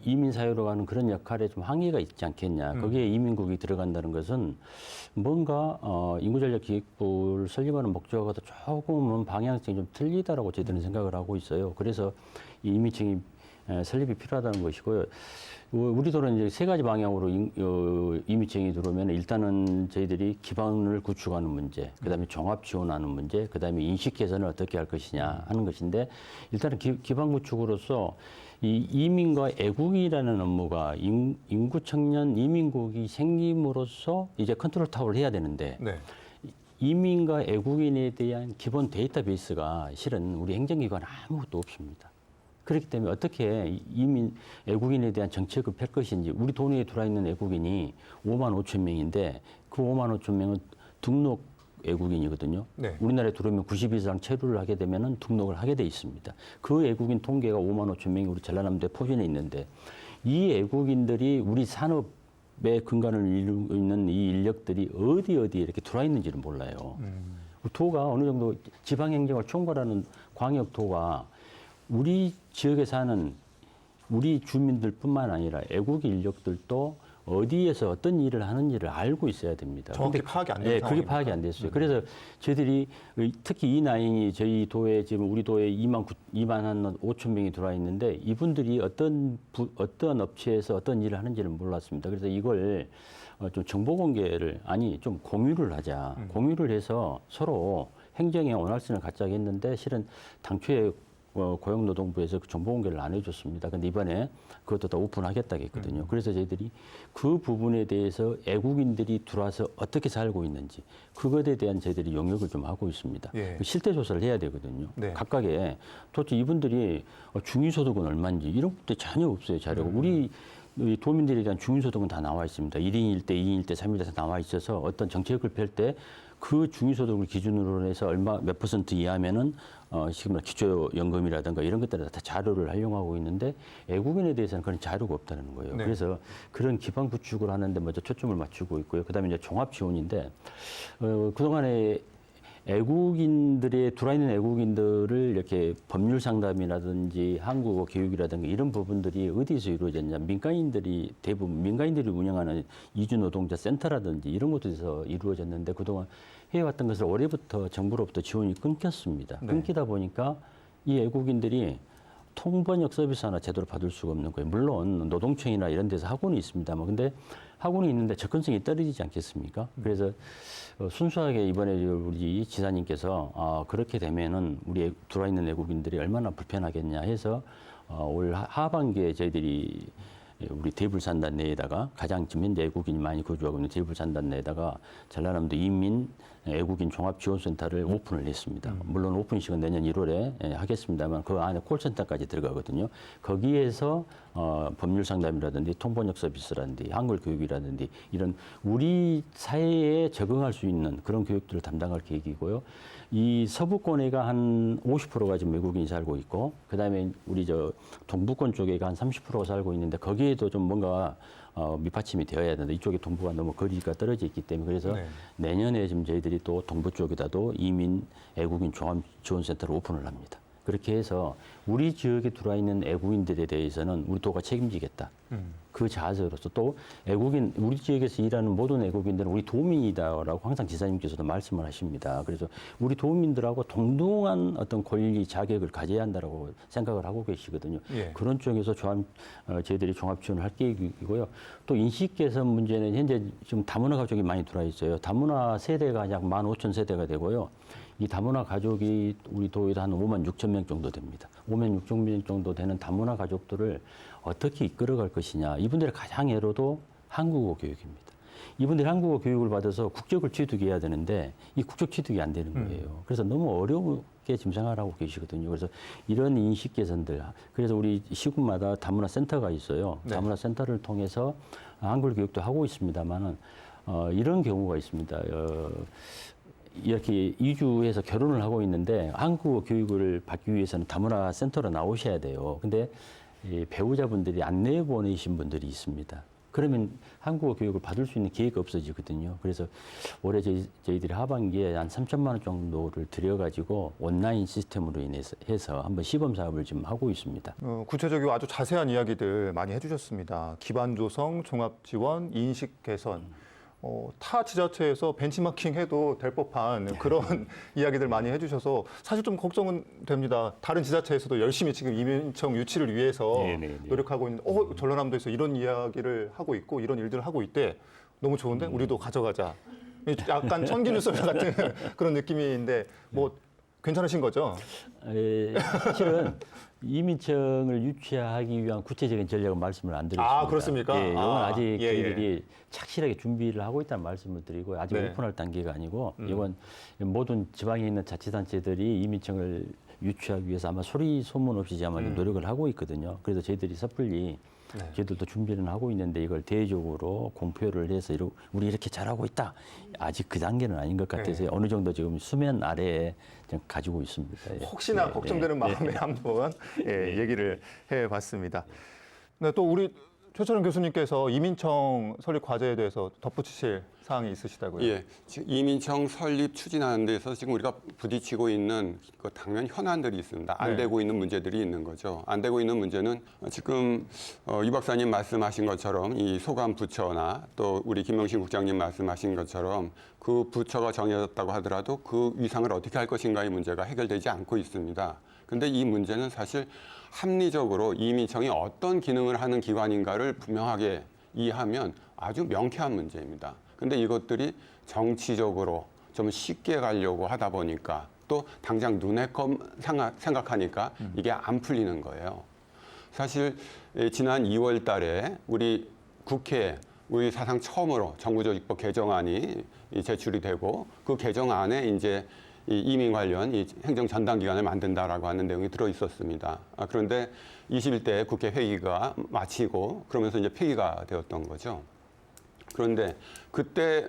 이민사회로 가는 그런 역할에 좀 항의가 있지 않겠냐. 거기에 이민국이 들어간다는 것은 뭔가 인구전략기획부를 설립하는 목적과도 조금은 방향성이 좀 틀리다라고 저희들은 생각을 하고 있어요. 그래서 이 이민청이 설립이 필요하다는 것이고요. 우리도는 이제 세 가지 방향으로 이민청이 들어오면 일단은 저희들이 기반을 구축하는 문제, 그다음에 종합 지원하는 문제, 그다음에 인식 개선을 어떻게 할 것이냐 하는 것인데 일단은 기반 구축으로서 이 이민과 애국이라는 업무가 인구 청년 이민국이 생김으로써 이제 컨트롤 타워를 해야 되는데 네. 이민과 애국인에 대한 기본 데이터베이스가 실은 우리 행정기관에 아무것도 없습니다. 그렇기 때문에 어떻게 이민 외국인에 대한 정책을 펼 것인지 우리 도내에 들어와 있는 외국인이 5만 5천 명인데 그 5만 5천 명은 등록 외국인이거든요. 네. 우리나라에 들어오면 90일 이상 체류를 하게 되면은 등록을 하게 돼 있습니다. 그 외국인 통계가 5만 5천 명이 우리 전라남도에 포진해 있는데 이 외국인들이 우리 산업의 근간을 이루고 있는 이 인력들이 어디에 이렇게 들어와 있는지를 몰라요. 도가 어느 정도 지방행정을 총괄하는 광역도가 우리 지역에 사는 우리 주민들뿐만 아니라 애국 인력들도 어디에서 어떤 일을 하는지를 알고 있어야 됩니다. 정확히 파악이 안 되는 그게 상황입니까? 파악이 안 됐어요. 그래서 저희들이 특히 이 나인이 저희 도에 지금 우리 도에 2만 한 5천 명이 들어와 있는데 이분들이 어떤 업체에서 어떤 일을 하는지를 몰랐습니다. 그래서 이걸 좀 정보 공개를 좀 공유를 하자. 공유를 해서 서로 행정에 원활성을 갖자고 했는데 실은 당초에 고용노동부에서 그 정보 공개를 안 해줬습니다. 근데 이번에 그것도 다 오픈하겠다고 했거든요. 그래서 저희들이 그 부분에 대해서 애국인들이 들어와서 어떻게 살고 있는지 그것에 대한 저희들이 영역을 좀 하고 있습니다. 예. 실태 조사를 해야 되거든요. 네. 각각의 도대체 이분들이 중위소득은 얼마인지 이런 것도 전혀 없어요. 자료가. 우리 이 도민들에 대한 중위소득은 다 나와 있습니다. 1인 1대, 2인 1대, 3인 1대 다 나와 있어서 어떤 정책을 펼 때 그 중위소득을 기준으로 해서 몇 % 이하면은 지금 기초연금이라든가 이런 것들을 다 자료를 활용하고 있는데 외국인에 대해서는 그런 자료가 없다는 거예요. 네. 그래서 그런 기반 구축을 하는데 먼저 초점을 맞추고 있고요. 그다음에 이제 종합 지원인데 그동안에 들어와 있는 애국인들을 이렇게 법률 상담이라든지 한국어 교육이라든가 이런 부분들이 어디서 이루어졌냐. 대부분 민간인들이 운영하는 이주 노동자 센터라든지 이런 곳에서 이루어졌는데 그동안 해왔던 것을 올해부터 정부로부터 지원이 끊겼습니다. 네. 끊기다 보니까 이 애국인들이 통번역 서비스 하나 제대로 받을 수가 없는 거예요. 물론 노동청이나 이런 데서 학원이 있습니다만 근데 학원이 있는데 접근성이 떨어지지 않겠습니까? 그래서 순수하게 이번에 우리 지사님께서 그렇게 되면은 우리 들어와 있는 외국인들이 얼마나 불편하겠냐 해서 올 하반기에 저희들이 우리 대불산단 내에다가 가장 지금 현재 외국인이 많이 거주하고 있는 대불산단 내에다가 전라남도 이민 외국인 종합지원센터를 오픈을 했습니다. 물론 오픈식은 내년 1월에 하겠습니다만 그 안에 콜센터까지 들어가거든요. 거기에서 법률 상담이라든지 통번역 서비스라든지 한글 교육이라든지 이런 우리 사회에 적응할 수 있는 그런 교육들을 담당할 계획이고요. 이 서부권에가 한 50%가 지금 외국인이 살고 있고 그다음에 우리 동부권 쪽에가 한 30%가 살고 있는데 거기에도 좀 뭔가 밑받침이 되어야 되는데 이쪽에 동부가 너무 거리가 떨어져 있기 때문에 그래서 네. 내년에 지금 저희들이 또 동부 쪽에다도 이민 애국인 종합지원센터를 오픈을 합니다. 그렇게 해서 우리 지역에 들어와 있는 애국인들에 대해서는 우리 도가 책임지겠다. 그 자세로서 또 우리 지역에서 일하는 모든 애국인들은 우리 도민이다라고 항상 지사님께서도 말씀을 하십니다. 그래서 우리 도민들하고 동등한 어떤 권리, 자격을 가져야 한다라고 생각을 하고 계시거든요. 예. 그런 쪽에서 저희들이 종합 지원을 할 계획이고요. 또 인식 개선 문제는 현재 지금 다문화 가족이 많이 들어와 있어요. 다문화 세대가 약 15,000세대가 되고요. 이 다문화 가족이 우리 도에도 한 5만 6천 명 정도 됩니다. 5만 6천 명 정도 되는 다문화 가족들을 어떻게 이끌어갈 것이냐. 이분들의 가장 애로도 한국어 교육입니다. 이분들이 한국어 교육을 받아서 국적을 취득해야 되는데 이 국적 취득이 안 되는 거예요. 그래서 너무 어렵게 지금 생활하고 계시거든요. 그래서 이런 인식 개선들. 그래서 우리 시군마다 다문화 센터가 있어요. 네. 다문화 센터를 통해서 한글 교육도 하고 있습니다만은 이런 경우가 있습니다. 이렇게 이주해서 결혼을 하고 있는데 한국어 교육을 받기 위해서는 다문화 센터로 나오셔야 돼요. 근데 이 배우자분들이 안 내보내신 분들이 있습니다. 그러면 한국어 교육을 받을 수 있는 기회가 없어지거든요. 그래서 올해 저희들이 하반기에 한 3천만 원 정도를 들여가지고 온라인 시스템으로 해서 한번 시범 사업을 지금 하고 있습니다. 구체적이고 아주 자세한 이야기들 많이 해주셨습니다. 기반 조성, 종합 지원, 인식 개선. 타 지자체에서 벤치마킹 해도 될 법한 그런 이야기들 많이 해주셔서 사실 좀 걱정은 됩니다. 다른 지자체에서도 열심히 지금 이민청 유치를 위해서 노력하고 있는데 전라남도에서 이런 이야기를 하고 있고 이런 일들을 하고 있대. 너무 좋은데 우리도 가져가자. 약간 천기누설 같은 그런 느낌인데 뭐 괜찮으신 거죠? 사실은 이민청을 유치하기 위한 구체적인 전략은 말씀을 안 드렸습니다. 아, 그렇습니까? 예, 이건 아직 예, 저희들이 착실하게 준비를 하고 있다는 말씀을 드리고 아직 네. 오픈할 단계가 아니고 이건 모든 지방에 있는 자치단체들이 이민청을 유치하기 위해서 아마 소리 소문 없이 아마 노력을 하고 있거든요. 그래서 저희들이 섣불리 저희들도 준비는 하고 있는데 이걸 대외적으로 공표를 해서 우리 이렇게 잘하고 있다. 아직 그 단계는 아닌 것 같아서 어느 정도 지금 수면 아래에 좀 가지고 있습니다. 예. 혹시나 걱정되는 마음에 한번 얘기를 해봤습니다. 네, 또 우리 최철원 교수님께서 이민청 설립 과제에 대해서 덧붙이실 사항이 있으시다고요? 예, 지금 이민청 설립 추진하는 데서 지금 우리가 부딪히고 있는 그 당면 현안들이 있습니다. 안 네. 되고 있는 문제들이 있는 거죠. 안 되고 있는 문제는 지금 이 박사님 말씀하신 것처럼 이 소관 부처나 또 우리 김명신 국장님 말씀하신 것처럼 그 부처가 정해졌다고 하더라도 그 위상을 어떻게 할 것인가의 문제가 해결되지 않고 있습니다. 근데 이 문제는 사실 합리적으로 이민청이 어떤 기능을 하는 기관인가를 분명하게 이해하면 아주 명쾌한 문제입니다. 근데 이것들이 정치적으로 좀 쉽게 가려고 하다 보니까 또 당장 눈에 생각하니까 이게 안 풀리는 거예요. 사실 지난 2월 달에 우리 국회에 우리 사상 처음으로 정부조직법 개정안이 제출이 되고 그 개정안에 이제 이 이민 관련 이 행정 전담 기관을 만든다라고 하는 내용이 들어 있었습니다. 그런데 21대 국회 회기가 마치고 그러면서 이제 폐기가 되었던 거죠. 그런데 그때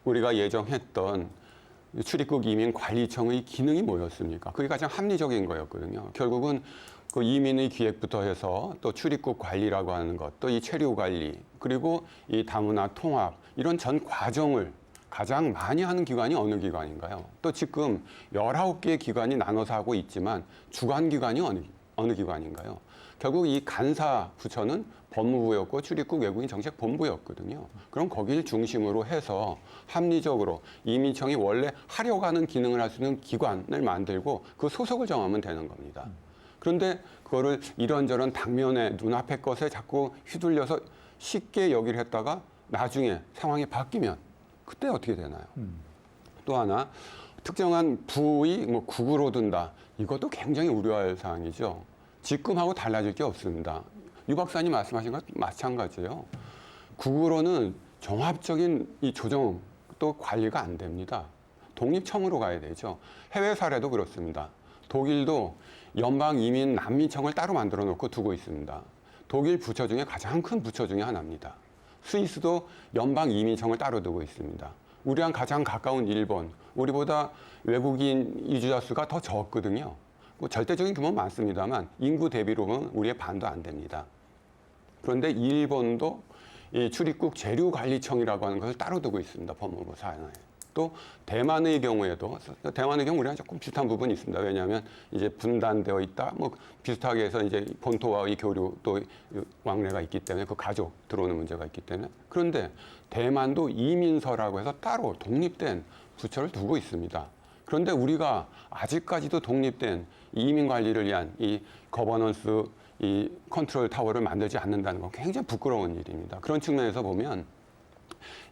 우리가 예정했던 출입국 이민관리청의 기능이 뭐였습니까? 그게 가장 합리적인 거였거든요. 결국은 그 이민의 기획부터 해서 또 출입국 관리라고 하는 것, 또 이 체류 관리, 그리고 이 다문화 통합 이런 전 과정을 가장 많이 하는 기관이 어느 기관인가요? 또 지금 19개의 기관이 나눠서 하고 있지만 주관 기관이 어느 기관인가요? 결국 이 간사 부처는 법무부였고 출입국 외국인 정책 본부였거든요. 그럼 거기를 중심으로 해서 합리적으로 이민청이 원래 하려고 하는 기능을 할 수 있는 기관을 만들고 그 소속을 정하면 되는 겁니다. 그런데 그거를 이런저런 당면에 눈앞의 것에 자꾸 휘둘려서 쉽게 여기를 했다가 나중에 상황이 바뀌면 그때 어떻게 되나요? 또 하나 특정한 부의 뭐 국으로 둔다. 이것도 굉장히 우려할 사항이죠. 지금하고 달라질 게 없습니다. 유 박사님 말씀하신 것 마찬가지예요. 국으로는 종합적인 이 조정 또 관리가 안 됩니다. 독립청으로 가야 되죠. 해외 사례도 그렇습니다. 독일도 연방 이민 난민청을 따로 만들어 놓고 두고 있습니다. 독일 부처 중에 가장 큰 부처 중에 하나입니다. 스위스도 연방 이민청을 따로 두고 있습니다. 우리랑 가장 가까운 일본, 우리보다 외국인 이주자 수가 더 적거든요. 뭐 절대적인 규모는 많습니다만 인구 대비로 보면 우리의 반도 안 됩니다. 그런데 일본도 이 출입국 재류관리청이라고 하는 것을 따로 두고 있습니다. 법무부 산하에. 또 대만의 경우에도 대만의 경우 우리랑 조금 비슷한 부분이 있습니다. 왜냐하면 이제 분단되어 있다. 뭐 비슷하게 해서 이제 본토와의 교류 또 왕래가 있기 때문에 그 가족 들어오는 문제가 있기 때문에 그런데 대만도 이민서라고 해서 따로 독립된 부처를 두고 있습니다. 그런데 우리가 아직까지도 독립된 이민 관리를 위한 이 거버넌스 이 컨트롤 타워를 만들지 않는다는 건 굉장히 부끄러운 일입니다. 그런 측면에서 보면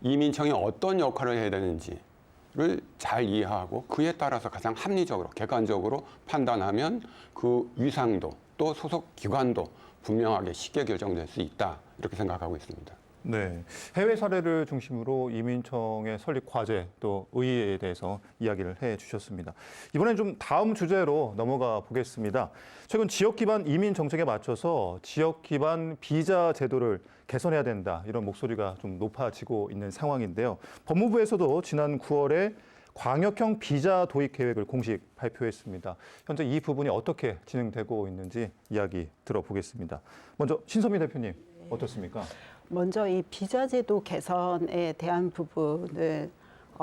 이민청이 어떤 역할을 해야 되는지를 잘 이해하고 그에 따라서 가장 합리적으로 객관적으로 판단하면 그 위상도 또 소속 기관도 분명하게 쉽게 결정될 수 있다 이렇게 생각하고 있습니다. 네, 해외 사례를 중심으로 이민청의 설립 과제 또 의의에 대해서 이야기를 해주셨습니다. 이번엔 좀 다음 주제로 넘어가 보겠습니다. 최근 지역 기반 이민 정책에 맞춰서 지역 기반 비자 제도를 개선해야 된다 이런 목소리가 좀 높아지고 있는 상황인데요. 법무부에서도 지난 9월에 광역형 비자 도입 계획을 공식 발표했습니다. 현재 이 부분이 어떻게 진행되고 있는지 이야기 들어보겠습니다. 먼저 신선미 대표님 어떻습니까? 먼저 이 비자제도 개선에 대한 부분을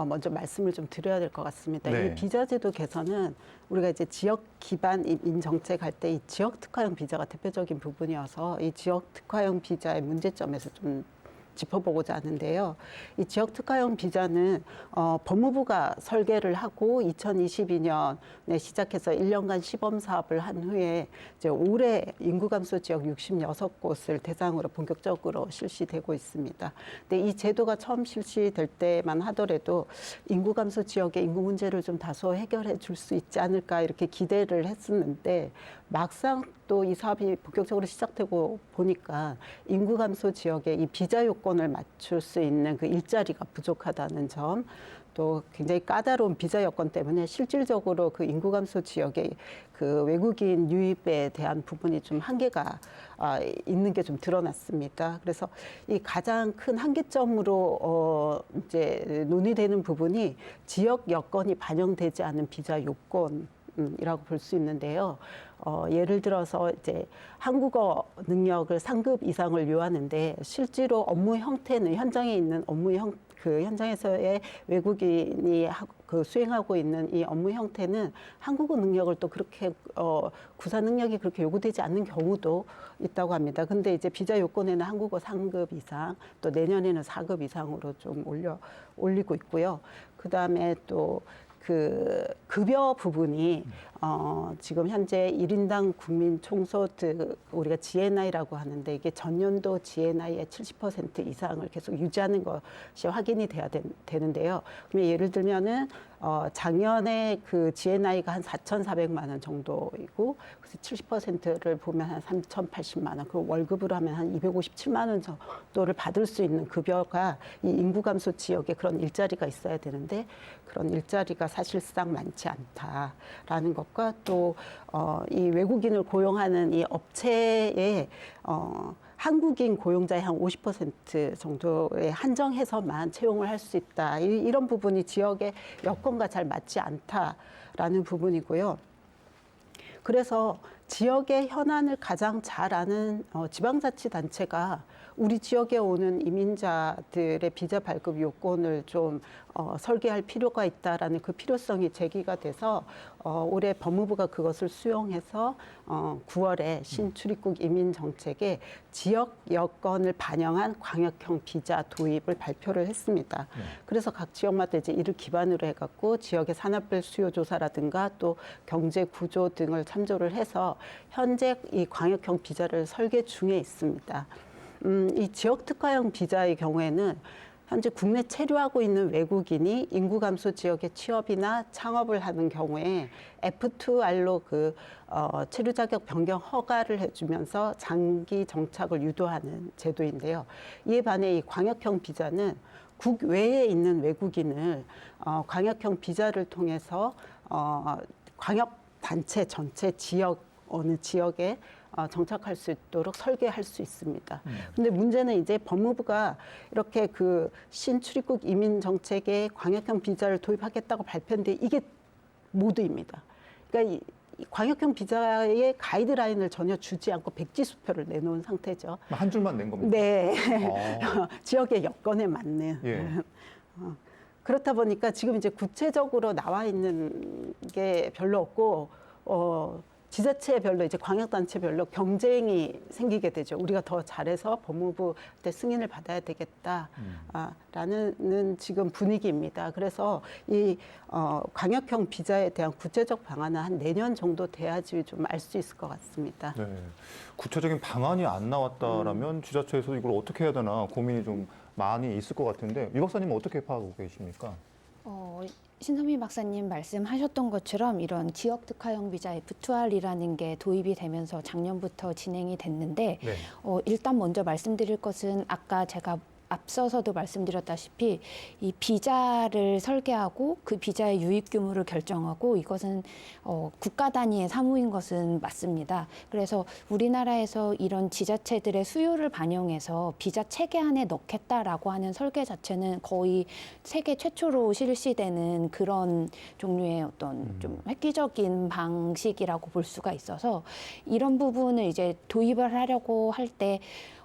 먼저 말씀을 좀 드려야 될 것 같습니다. 네. 이 비자제도 개선은 우리가 이제 지역 기반 이민 정책 할 때 이 지역 특화형 비자가 대표적인 부분이어서 이 지역 특화형 비자의 문제점에서 좀 짚어보고자 하는데요. 이 지역 특화형 비자는 법무부가 설계를 하고 2022년에 시작해서 1년간 시범 사업을 한 후에 이제 올해 인구 감소 지역 66곳을 대상으로 본격적으로 실시되고 있습니다. 근데 이 제도가 처음 실시될 때만 하더라도 인구 감소 지역의 인구 문제를 좀 다소 해결해 줄 수 있지 않을까 이렇게 기대를 했었는데 막상 또 이 사업이 본격적으로 시작되고 보니까 인구 감소 지역의 이 비자 요건 요건을 맞출 수 있는 그 일자리가 부족하다는 점, 또 굉장히 까다로운 비자 여건 때문에 실질적으로 그 인구 감소 지역의 그 외국인 유입에 대한 부분이 좀 한계가 있는 게 좀 드러났습니다. 그래서 이 가장 큰 한계점으로 이제 논의되는 부분이 지역 여건이 반영되지 않은 비자 요건이라고 볼 수 있는데요. 예를 들어서 이제 한국어 능력을 3급 이상을 요하는데 실제로 업무 형태는 현장에 있는 그 현장에서의 외국인이 수행하고 있는 이 업무 형태는 한국어 능력을 또 그렇게 구사 능력이 그렇게 요구되지 않는 경우도 있다고 합니다. 근데 이제 비자 요건에는 한국어 3급 이상, 또 내년에는 4급 이상으로 좀 올리고 있고요. 그다음에 또 그 급여 부분이 지금 현재 1인당 국민 총소득 우리가 GNI라고 하는데 이게 전년도 GNI의 70% 이상을 계속 유지하는 것이 확인이 돼야 되는데요. 그러면 예를 들면은 작년에 그 GNI가 한 4,400만 원 정도이고 그래서 70%를 보면 한 3,080만 원, 그 월급으로 하면 한 257만 원 정도를 받을 수 있는 급여가 이 인구 감소 지역에 그런 일자리가 있어야 되는데 그런 일자리가 사실상 많지 않다라는 것과 또 이 외국인을 고용하는 이 업체에 한국인 고용자의 한 50% 정도에 한정해서만 채용을 할 수 있다. 이런 부분이 지역의 여건과 잘 맞지 않다라는 부분이고요. 그래서 지역의 현안을 가장 잘 아는 지방자치단체가 우리 지역에 오는 이민자들의 비자 발급 요건을 좀 설계할 필요가 있다라는 그 필요성이 제기가 돼서 올해 법무부가 그것을 수용해서 9월에 신출입국 이민 정책에 지역 여건을 반영한 광역형 비자 도입을 발표를 했습니다. 그래서 각 지역마다 이제 이를 기반으로 해갖고 지역의 산업별 수요 조사라든가 또 경제 구조 등을 참조를 해서 현재 이 광역형 비자를 설계 중에 있습니다. 이 지역 특화형 비자의 경우에는 현재 국내 체류하고 있는 외국인이 인구 감소 지역에 취업이나 창업을 하는 경우에 F2R로 그 체류 자격 변경 허가를 해주면서 장기 정착을 유도하는 제도인데요. 이에 반해 이 광역형 비자는 국외에 있는 외국인을 광역형 비자를 통해서 광역 단체 전체 지역 어느 지역에 정착할 수 있도록 설계할 수 있습니다. 근데 문제는 이제 법무부가 이렇게 그 신출입국 이민 정책에 광역형 비자를 도입하겠다고 발표했는데 이게 모두입니다. 그러니까 이 광역형 비자의 가이드라인을 전혀 주지 않고 백지수표를 내놓은 상태죠. 한 줄만 낸 겁니다. 네. 지역의 여건에 맞는. 예. 그렇다 보니까 지금 이제 구체적으로 나와 있는 게 별로 없고, 지자체별로 이제 광역단체별로 경쟁이 생기게 되죠. 우리가 더 잘해서 법무부한테 승인을 받아야 되겠다라는 지금 분위기입니다. 그래서 이 광역형 비자에 대한 구체적 방안은 한 내년 정도 돼야지 좀 알 수 있을 것 같습니다. 네. 구체적인 방안이 안 나왔다라면 지자체에서 이걸 어떻게 해야 되나 고민이 좀 많이 있을 것 같은데 유 박사님은 어떻게 파악하고 계십니까? 신선미 박사님 말씀하셨던 것처럼 이런 지역 특화형 비자 F2R이라는 게 도입이 되면서 작년부터 진행이 됐는데 네. 일단 먼저 말씀드릴 것은 아까 제가 앞서서도 말씀드렸다시피 이 비자를 설계하고 그 비자의 유입 규모를 결정하고 이것은 국가 단위의 사무인 것은 맞습니다. 그래서 우리나라에서 이런 지자체들의 수요를 반영해서 비자 체계 안에 넣겠다라고 하는 설계 자체는 거의 세계 최초로 실시되는 그런 종류의 어떤 좀 획기적인 방식이라고 볼 수가 있어서 이런 부분을 이제 도입을 하려고 할 때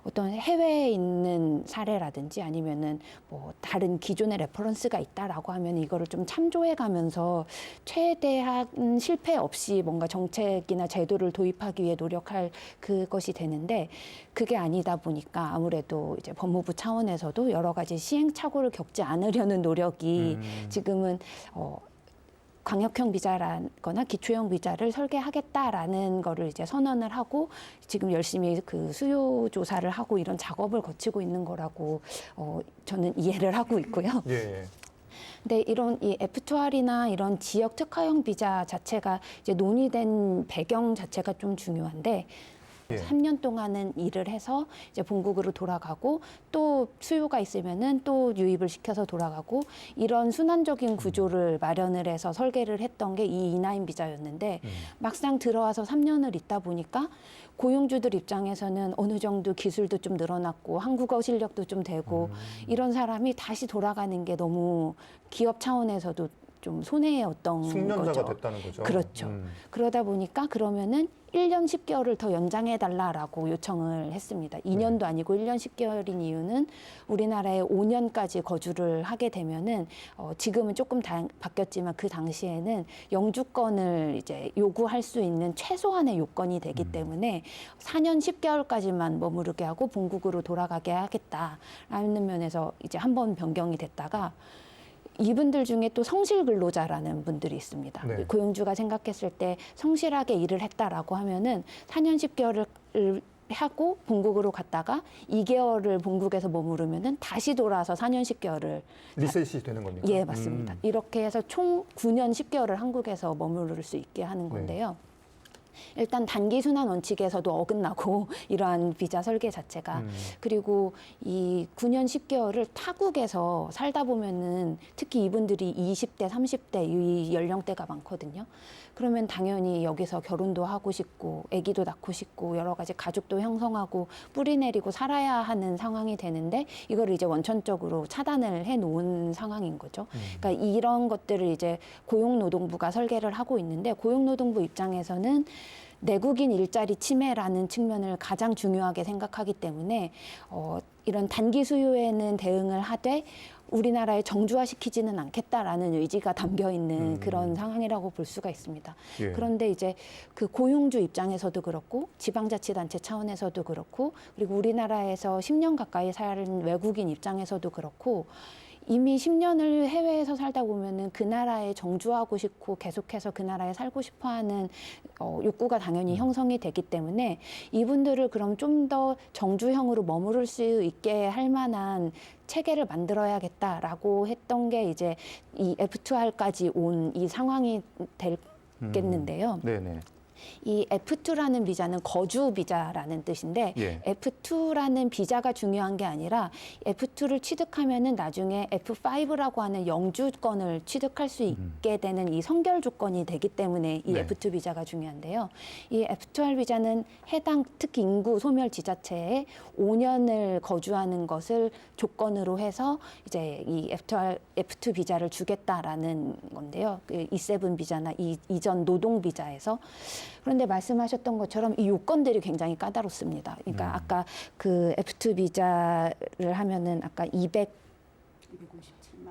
어떤 해외에 있는 사례라든지 아니면은 뭐 다른 기존의 레퍼런스가 있다라고 하면 이거를 좀 참조해 가면서 최대한 실패 없이 뭔가 정책이나 제도를 도입하기 위해 노력할 그것이 되는데 그게 아니다 보니까 아무래도 이제 법무부 차원에서도 여러 가지 시행착오를 겪지 않으려는 노력이 지금은 광역형 비자라거나 기초형 비자를 설계하겠다라는 거를 이제 선언을 하고 지금 열심히 그 수요 조사를 하고 이런 작업을 거치고 있는 거라고 저는 이해를 하고 있고요. 예. 근데 이런 이 F2R이나 이런 지역 특화형 비자 자체가 이제 논의된 배경 자체가 좀 중요한데 예. 3년 동안은 일을 해서 이제 본국으로 돌아가고 또 수요가 있으면은 또 유입을 시켜서 돌아가고 이런 순환적인 구조를 마련을 해서 설계를 했던 게 이 E9 비자였는데 막상 들어와서 3년을 있다 보니까 고용주들 입장에서는 어느 정도 기술도 좀 늘어났고 한국어 실력도 좀 되고 이런 사람이 다시 돌아가는 게 너무 기업 차원에서도 좀 손해였던 숙련자가 거죠. 됐다는 거죠. 그렇죠. 그러다 보니까 그러면은 1년 10개월을 더 연장해달라라고 요청을 했습니다. 2년도 아니고 1년 10개월인 이유는 우리나라에 5년까지 거주를 하게 되면은 지금은 조금 바뀌었지만 그 당시에는 영주권을 이제 요구할 수 있는 최소한의 요건이 되기 때문에 4년 10개월까지만 머무르게 하고 본국으로 돌아가게 하겠다라는 면에서 이제 한 번 변경이 됐다가 이분들 중에 또 성실 근로자라는 분들이 있습니다. 네. 고용주가 생각했을 때 성실하게 일을 했다라고 하면은 4년 10개월을 하고 본국으로 갔다가 2개월을 본국에서 머무르면은 다시 돌아와서 4년 10개월을 리셋이 되는 겁니까? 예, 맞습니다. 이렇게 해서 총 9년 10개월을 한국에서 머무를 수 있게 하는 건데요. 일단 단기 순환 원칙에서도 어긋나고 이러한 비자 설계 자체가 그리고 이 9년 10개월을 타국에서 살다 보면은 특히 이분들이 20대, 30대 이 연령대가 많거든요. 그러면 당연히 여기서 결혼도 하고 싶고 아기도 낳고 싶고 여러 가지 가족도 형성하고 뿌리 내리고 살아야 하는 상황이 되는데 이걸 이제 원천적으로 차단을 해 놓은 상황인 거죠. 그러니까 이런 것들을 이제 고용노동부가 설계를 하고 있는데 고용노동부 입장에서는 내국인 일자리 침해라는 측면을 가장 중요하게 생각하기 때문에 이런 단기 수요에는 대응을 하되 우리나라에 정주화시키지는 않겠다라는 의지가 담겨 있는 그런 상황이라고 볼 수가 있습니다. 예. 그런데 이제 그 고용주 입장에서도 그렇고 지방자치단체 차원에서도 그렇고 그리고 우리나라에서 10년 가까이 사는 외국인 입장에서도 그렇고 이미 10년을 해외에서 살다 보면은 그 나라에 정주하고 싶고 계속해서 그 나라에 살고 싶어 하는 욕구가 당연히 형성이 되기 때문에 이분들을 그럼 좀 더 정주형으로 머무를 수 있게 할 만한 체계를 만들어야겠다라고 했던 게 이제 이 F2R까지 온 이 상황이 됐겠는데요. 네네. 이 F2라는 비자는 거주 비자라는 뜻인데 예. F2라는 비자가 중요한 게 아니라 F2를 취득하면은 나중에 F5라고 하는 영주권을 취득할 수 있게 되는 이 선결 조건이 되기 때문에 이 네. F2 비자가 중요한데요. 이 F2R 비자는 해당 특히 인구 소멸 지자체에 5년을 거주하는 것을 조건으로 해서 이제 이 F2 비자를 주겠다라는 건데요. 그 E7 비자나 이전 노동 비자에서 그런데 말씀하셨던 것처럼 이 요건들이 굉장히 까다롭습니다. 그러니까 아까 그 F2 비자를 하면은 아까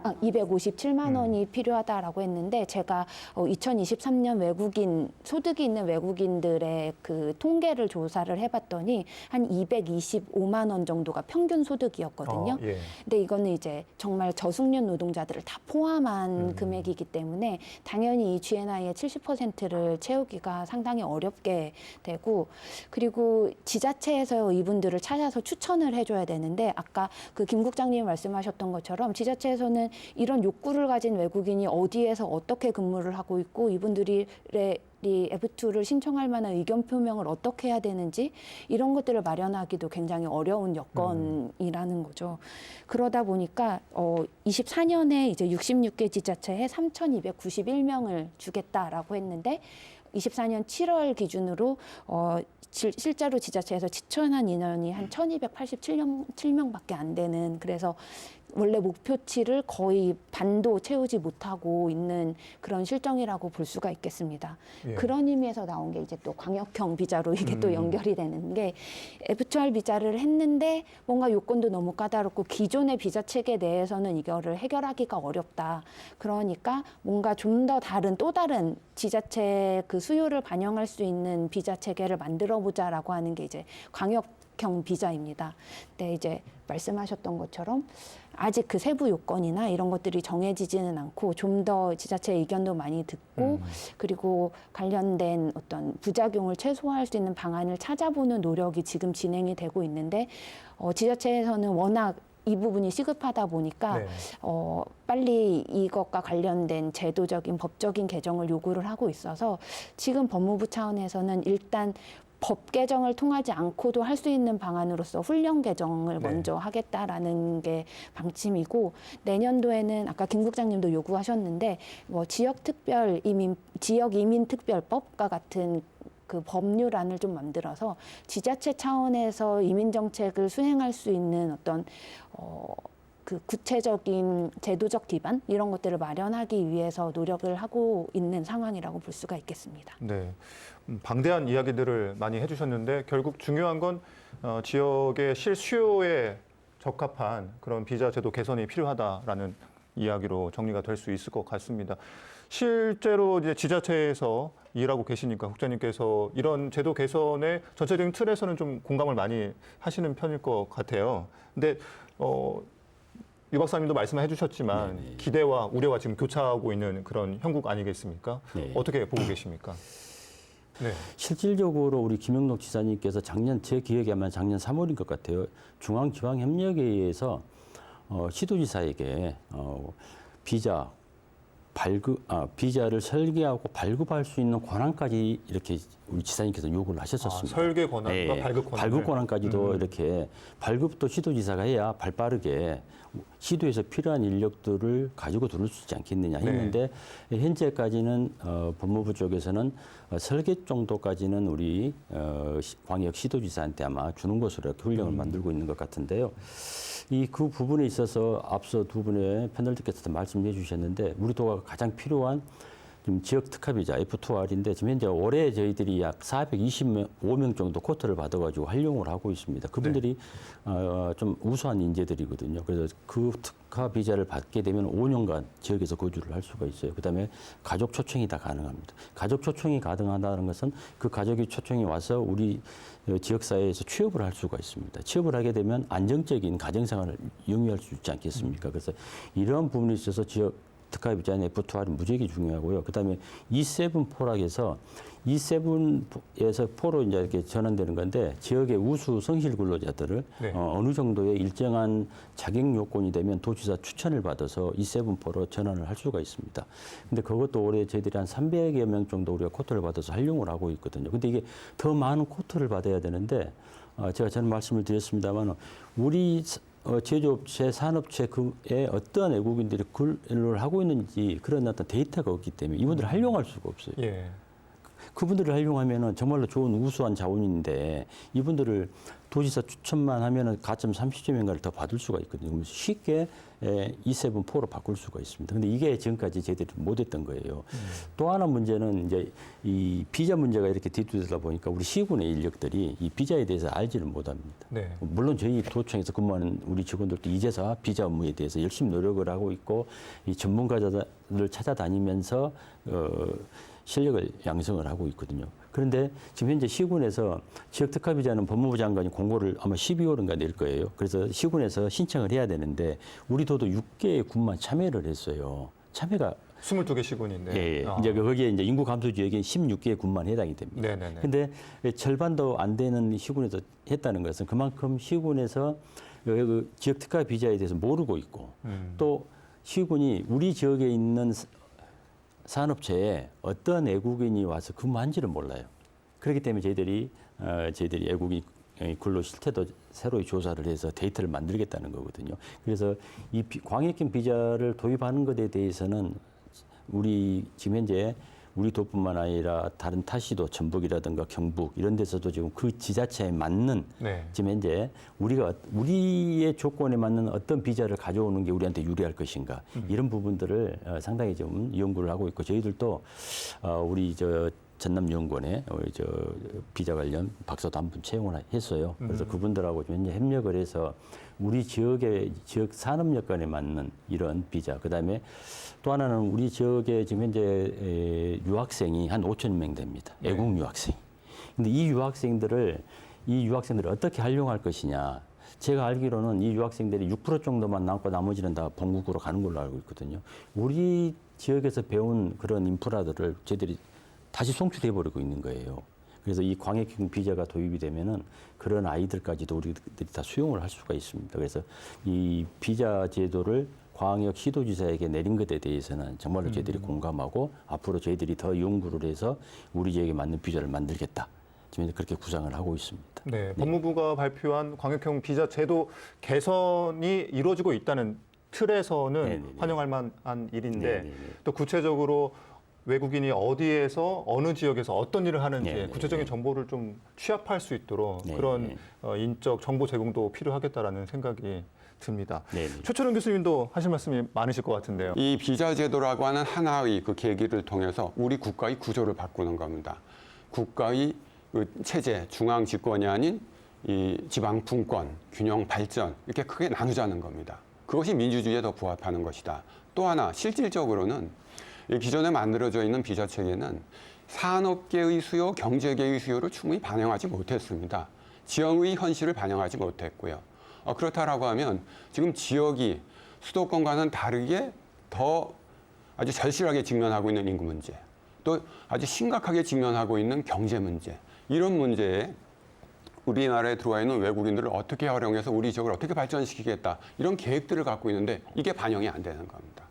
257만 원이 필요하다라고 했는데 제가 2023년 외국인 소득이 있는 외국인들의 그 통계를 조사를 해봤더니 한 225만 원 정도가 평균 소득이었거든요. 예. 근데 이거는 이제 정말 저숙련 노동자들을 다 포함한 금액이기 때문에 당연히 이 GNI의 70%를 채우기가 상당히 어렵게 되고 그리고 지자체에서 이분들을 찾아서 추천을 해줘야 되는데 아까 그 김 국장님이 말씀하셨던 것처럼 지자체에서는 이런 욕구를 가진 외국인이 어디에서 어떻게 근무를 하고 있고 이분들이 F2를 신청할 만한 의견 표명을 어떻게 해야 되는지 이런 것들을 마련하기도 굉장히 어려운 여건이라는 거죠. 그러다 보니까 24년에 이제 66개 지자체에 3,291명을 주겠다라고 했는데 24년 7월 기준으로 실제로 지자체에서 지천한 인원이 한 1,287명밖에 안 되는 그래서 원래 목표치를 거의 반도 채우지 못하고 있는 그런 실정이라고 볼 수가 있겠습니다. 예. 그런 의미에서 나온 게 이제 또 광역형 비자로 이게 또 연결이 되는 게 F2R 비자를 했는데 뭔가 요건도 너무 까다롭고 기존의 비자 체계 내에서는 이거를 해결하기가 어렵다. 그러니까 뭔가 좀 더 또 다른 지자체 그 수요를 반영할 수 있는 비자 체계를 만들어 보자라고 하는 게 이제 광역형 비자입니다. 근데 이제 말씀하셨던 것처럼 아직 그 세부 요건이나 이런 것들이 정해지지는 않고 좀 더 지자체 의견도 많이 듣고 그리고 관련된 어떤 부작용을 최소화할 수 있는 방안을 찾아보는 노력이 지금 진행이 되고 있는데 지자체에서는 워낙 이 부분이 시급하다 보니까 네. 빨리 이것과 관련된 제도적인 법적인 개정을 요구를 하고 있어서 지금 법무부 차원에서는 일단 법 개정을 통하지 않고도 할 수 있는 방안으로서 훈령 개정을 네. 먼저 하겠다라는 게 방침이고, 내년도에는 아까 김 국장님도 요구하셨는데 뭐 지역 이민 특별법과 같은 그 법률안을 좀 만들어서 지자체 차원에서 이민 정책을 수행할 수 있는 어떤 그 구체적인 제도적 기반 이런 것들을 마련하기 위해서 노력을 하고 있는 상황이라고 볼 수가 있겠습니다. 네, 방대한 이야기들을 많이 해주셨는데 결국 중요한 건 지역의 실수요에 적합한 그런 비자 제도 개선이 필요하다라는 이야기로 정리가 될 수 있을 것 같습니다. 실제로 이제 지자체에서 일하고 계시니까 국장님께서 이런 제도 개선의 전체적인 틀에서는 좀 공감을 많이 하시는 편일 것 같아요. 근데 유 박사님도 말씀해 주셨지만 네네. 기대와 우려가 지금 교차하고 있는 그런 형국 아니겠습니까? 네. 어떻게 보고 계십니까? 네. 실질적으로 우리 김영록 지사님께서 제 기억에 아마 작년 3월인 것 같아요. 중앙지방협력회의에서 시도지사에게 비자를 설계하고 발급할 수 있는 권한까지 이렇게 우리 지사님께서 요구를 하셨었습니다. 설계 권한과 네, 발급 권한. 발급 권한까지도 이렇게 발급도 시도지사가 해야 발빠르게 시도에서 필요한 인력들을 가지고 들어올 수 있지 않겠느냐 했는데 현재까지는 법무부 쪽에서는 설계 정도까지는 우리 광역 시도지사한테 아마 주는 것으로 이렇게 훈령을 만들고 있는 것 같은데요. 그 부분에 있어서 앞서 두 분의 패널들께서도 말씀해 주셨는데 우리 도가 가장 필요한 지금 지역 특화비자 F2R인데 지금 현재 올해 저희들이 약 425명 정도 코트를 받아가지고 활용을 하고 있습니다. 그분들이 좀 우수한 인재들이거든요. 그래서 그 특화 비자를 받게 되면 5년간 지역에서 거주를 할 수가 있어요. 그다음에 가족 초청이 다 가능합니다. 가족 초청이 가능하다는 것은 그 가족이 초청이 와서 우리 지역사회에서 취업을 할 수가 있습니다. 취업을 하게 되면 안정적인 가정생활을 영위할 수 있지 않겠습니까? 그래서 이런 부분에 있어서 지역 특화 비자는 F2R이 무지하게 중요하고요. 그다음에 E7 포락에서 E7에서 포로 이제 이렇게 전환되는 건데 지역의 우수 성실 근로자들을 네. 어느 정도의 일정한 자격 요건이 되면 도지사 추천을 받아서 E7 포로 전환을 할 수가 있습니다. 근데 그것도 올해 저희들이 한 300여 명 정도 우리가 코트를 받아서 활용을 하고 있거든요. 근데 이게 더 많은 코트를 받아야 되는데 제가 전에 말씀을 드렸습니다만 우리 제조업체, 산업체에 어떤 외국인들이 근로를 하고 있는지 그런 어떤 데이터가 없기 때문에 이분들을 활용할 수가 없어요. 예. 그분들을 활용하면은 정말로 좋은 우수한 자원인데 이분들을 도지사 추천만 하면은 가점 30여 명가를 더 받을 수가 있거든요. 그래서 쉽게 E7 포로 바꿀 수가 있습니다. 근데 이게 지금까지 저희들이 못했던 거예요. 또 하나 문제는 이제 이 비자 문제가 이렇게 뒤틀리다 보니까 우리 시군의 인력들이 이 비자에 대해서 알지를 못합니다. 네. 물론 저희 도청에서 근무하는 우리 직원들도 이제서 비자 업무에 대해서 열심히 노력을 하고 있고 이 전문가들을 찾아다니면서 실력을 양성을 하고 있거든요. 그런데 지금 현재 시군에서 지역 특화 비자는 법무부 장관이 공고를 아마 12월인가 낼 거예요. 그래서 시군에서 신청을 해야 되는데 우리 도도 6개의 군만 참여를 했어요. 참여가 22개 시군인데. 예. 이제 거기에 이제 인구 감소 지역인 16개의 군만 해당이 됩니다. 네네네. 근데 절반도 안 되는 시군에서 했다는 것은 그만큼 시군에서 그 지역 특화 비자에 대해서 모르고 있고 또 시군이 우리 지역에 있는 산업체에 어떤 외국인이 와서 근무한지를 몰라요. 그렇기 때문에 저희들이 외국인 근로 실태도 새로이 조사를 해서 데이터를 만들겠다는 거거든요. 그래서 이 광역형 비자를 도입하는 것에 대해서는 우리 지금 현재 우리 도뿐만 아니라 다른 타시도 전북이라든가 경북 이런 데서도 지금 그 지자체에 맞는 네. 지금 현재 우리의 조건에 맞는 어떤 비자를 가져오는 게 우리한테 유리할 것인가 이런 부분들을 상당히 좀 연구를 하고 있고 저희들도 우리 전남연구원에 비자 관련 박사도 한 분 채용을 했어요. 그래서 그분들하고 좀 현재 협력을 해서 우리 지역의 지역 산업 여건에 맞는 이런 비자. 그다음에 또 하나는 우리 지역에 지금 현재 유학생이 한 5천 명 됩니다. 외국 유학생. 근데 이 유학생들을 어떻게 활용할 것이냐. 제가 알기로는 이 유학생들이 6% 정도만 남고 나머지는 다 본국으로 가는 걸로 알고 있거든요. 우리 지역에서 배운 그런 인프라들을 저희들이 다시 송출해버리고 있는 거예요. 그래서 이 광역형 비자가 도입이 되면은 그런 아이들까지도 우리들이 다 수용을 할 수가 있습니다. 그래서 이 비자 제도를 광역 시도지사에게 내린 것에 대해서는 정말로 저희들이 공감하고 앞으로 저희들이 더 연구를 해서 우리 지역에 맞는 비자를 만들겠다. 지금 그렇게 구상을 하고 있습니다. 네, 법무부가 발표한 광역형 비자 제도 개선이 이루어지고 있다는 틀에서는 네네네. 환영할 만한 일인데 네네네. 또 구체적으로 외국인이 어디에서 어느 지역에서 어떤 일을 하는지 네네네. 구체적인 정보를 좀 취합할 수 있도록 네네. 그런 인적 정보 제공도 필요하겠다라는 생각이 듭니다. 네네. 최철원 교수님도 하실 말씀이 많으실 것 같은데요. 이 비자 제도라고 하는 하나의 그 계기를 통해서 우리 국가의 구조를 바꾸는 겁니다. 국가의 그 체제, 중앙 집권이 아닌 이 지방 분권, 균형 발전 이렇게 크게 나누자는 겁니다. 그것이 민주주의에 더 부합하는 것이다. 또 하나 실질적으로는 이 기존에 만들어져 있는 비자 체계는 산업계의 수요, 경제계의 수요를 충분히 반영하지 못했습니다. 지역의 현실을 반영하지 못했고요. 그렇다라고 하면 지금 지역이 수도권과는 다르게 더 아주 절실하게 직면하고 있는 인구 문제, 또 아주 심각하게 직면하고 있는 경제 문제, 이런 문제에 우리나라에 들어와 있는 외국인들을 어떻게 활용해서 우리 지역을 어떻게 발전시키겠다, 이런 계획들을 갖고 있는데 이게 반영이 안 되는 겁니다.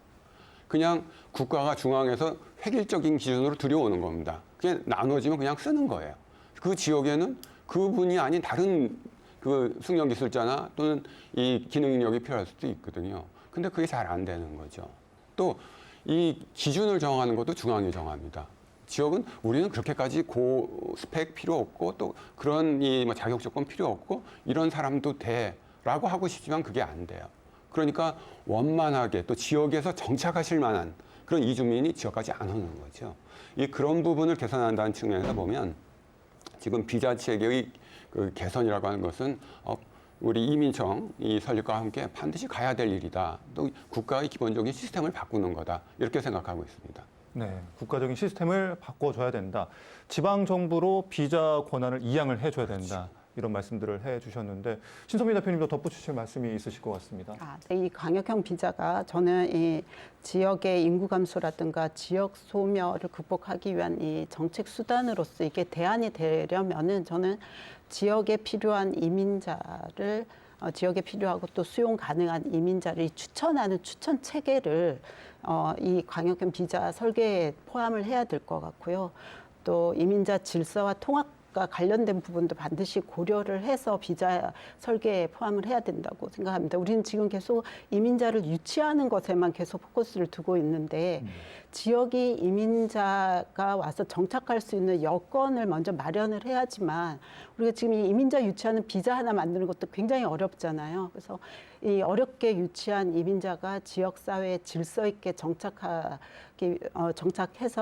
그냥 국가가 중앙에서 획일적인 기준으로 들여오는 겁니다. 그게 나눠지면 그냥 쓰는 거예요. 그 지역에는 그분이 아닌 다른 그 숙련 기술자나 또는 이 기능력이 필요할 수도 있거든요. 근데 그게 잘 안 되는 거죠. 또 이 기준을 정하는 것도 중앙이 정합니다. 지역은 우리는 그렇게까지 고스펙 필요 없고 또 그런 이 뭐 자격 조건 필요 없고 이런 사람도 돼라고 하고 싶지만 그게 안 돼요. 그러니까 원만하게 또 지역에서 정착하실 만한 그런 이주민이 지역까지 안 오는 거죠. 이 그런 부분을 개선한다는 측면에서 보면 지금 비자 체계의 그 개선이라고 하는 것은 우리 이민청 이 설립과 함께 반드시 가야 될 일이다. 또 국가의 기본적인 시스템을 바꾸는 거다. 이렇게 생각하고 있습니다. 네, 국가적인 시스템을 바꿔줘야 된다. 지방 정부로 비자 권한을 이양을 해줘야 된다. 이런 말씀들을 해주셨는데 신선미 대표님도 덧붙이실 말씀이 있으실 것 같습니다. 이 광역형 비자가 저는 이 지역의 인구 감소라든가 지역 소멸을 극복하기 위한 이 정책 수단으로서 이게 대안이 되려면은 저는 지역에 필요한 이민자를 지역에 필요하고 또 수용 가능한 이민자를 추천하는 추천 체계를 이 광역형 비자 설계에 포함을 해야 될 것 같고요. 또 이민자 질서와 통합과 관련된 부분도 반드시 고려를 해서 비자 설계에 포함을 해야 된다고 생각합니다. 우리는 지금 계속 이민자를 유치하는 것에만 계속 포커스를 두고 있는데 지역이 이민자가 와서 정착할 수 있는 여건을 먼저 마련을 해야지만 우리가 지금 이 이민자 유치하는 비자 하나 만드는 것도 굉장히 어렵잖아요. 그래서 이 어렵게 유치한 이민자가 지역 사회에 질서 있게 정착해서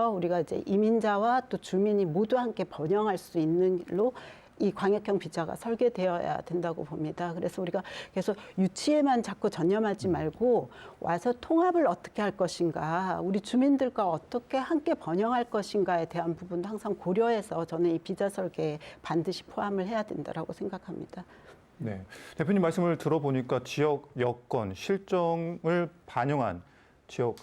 우리가 이제 이민자와 또 주민이 모두 함께 번영할 수 있는 일로 이 광역형 비자가 설계되어야 된다고 봅니다. 그래서 우리가 계속 유치에만 자꾸 전념하지 말고 와서 통합을 어떻게 할 것인가, 우리 주민들과 어떻게 함께 번영할 것인가에 대한 부분도 항상 고려해서 저는 이 비자 설계에 반드시 포함을 해야 된다라고 생각합니다. 네, 대표님 말씀을 들어보니까 지역 여건, 실정을 반영한 지역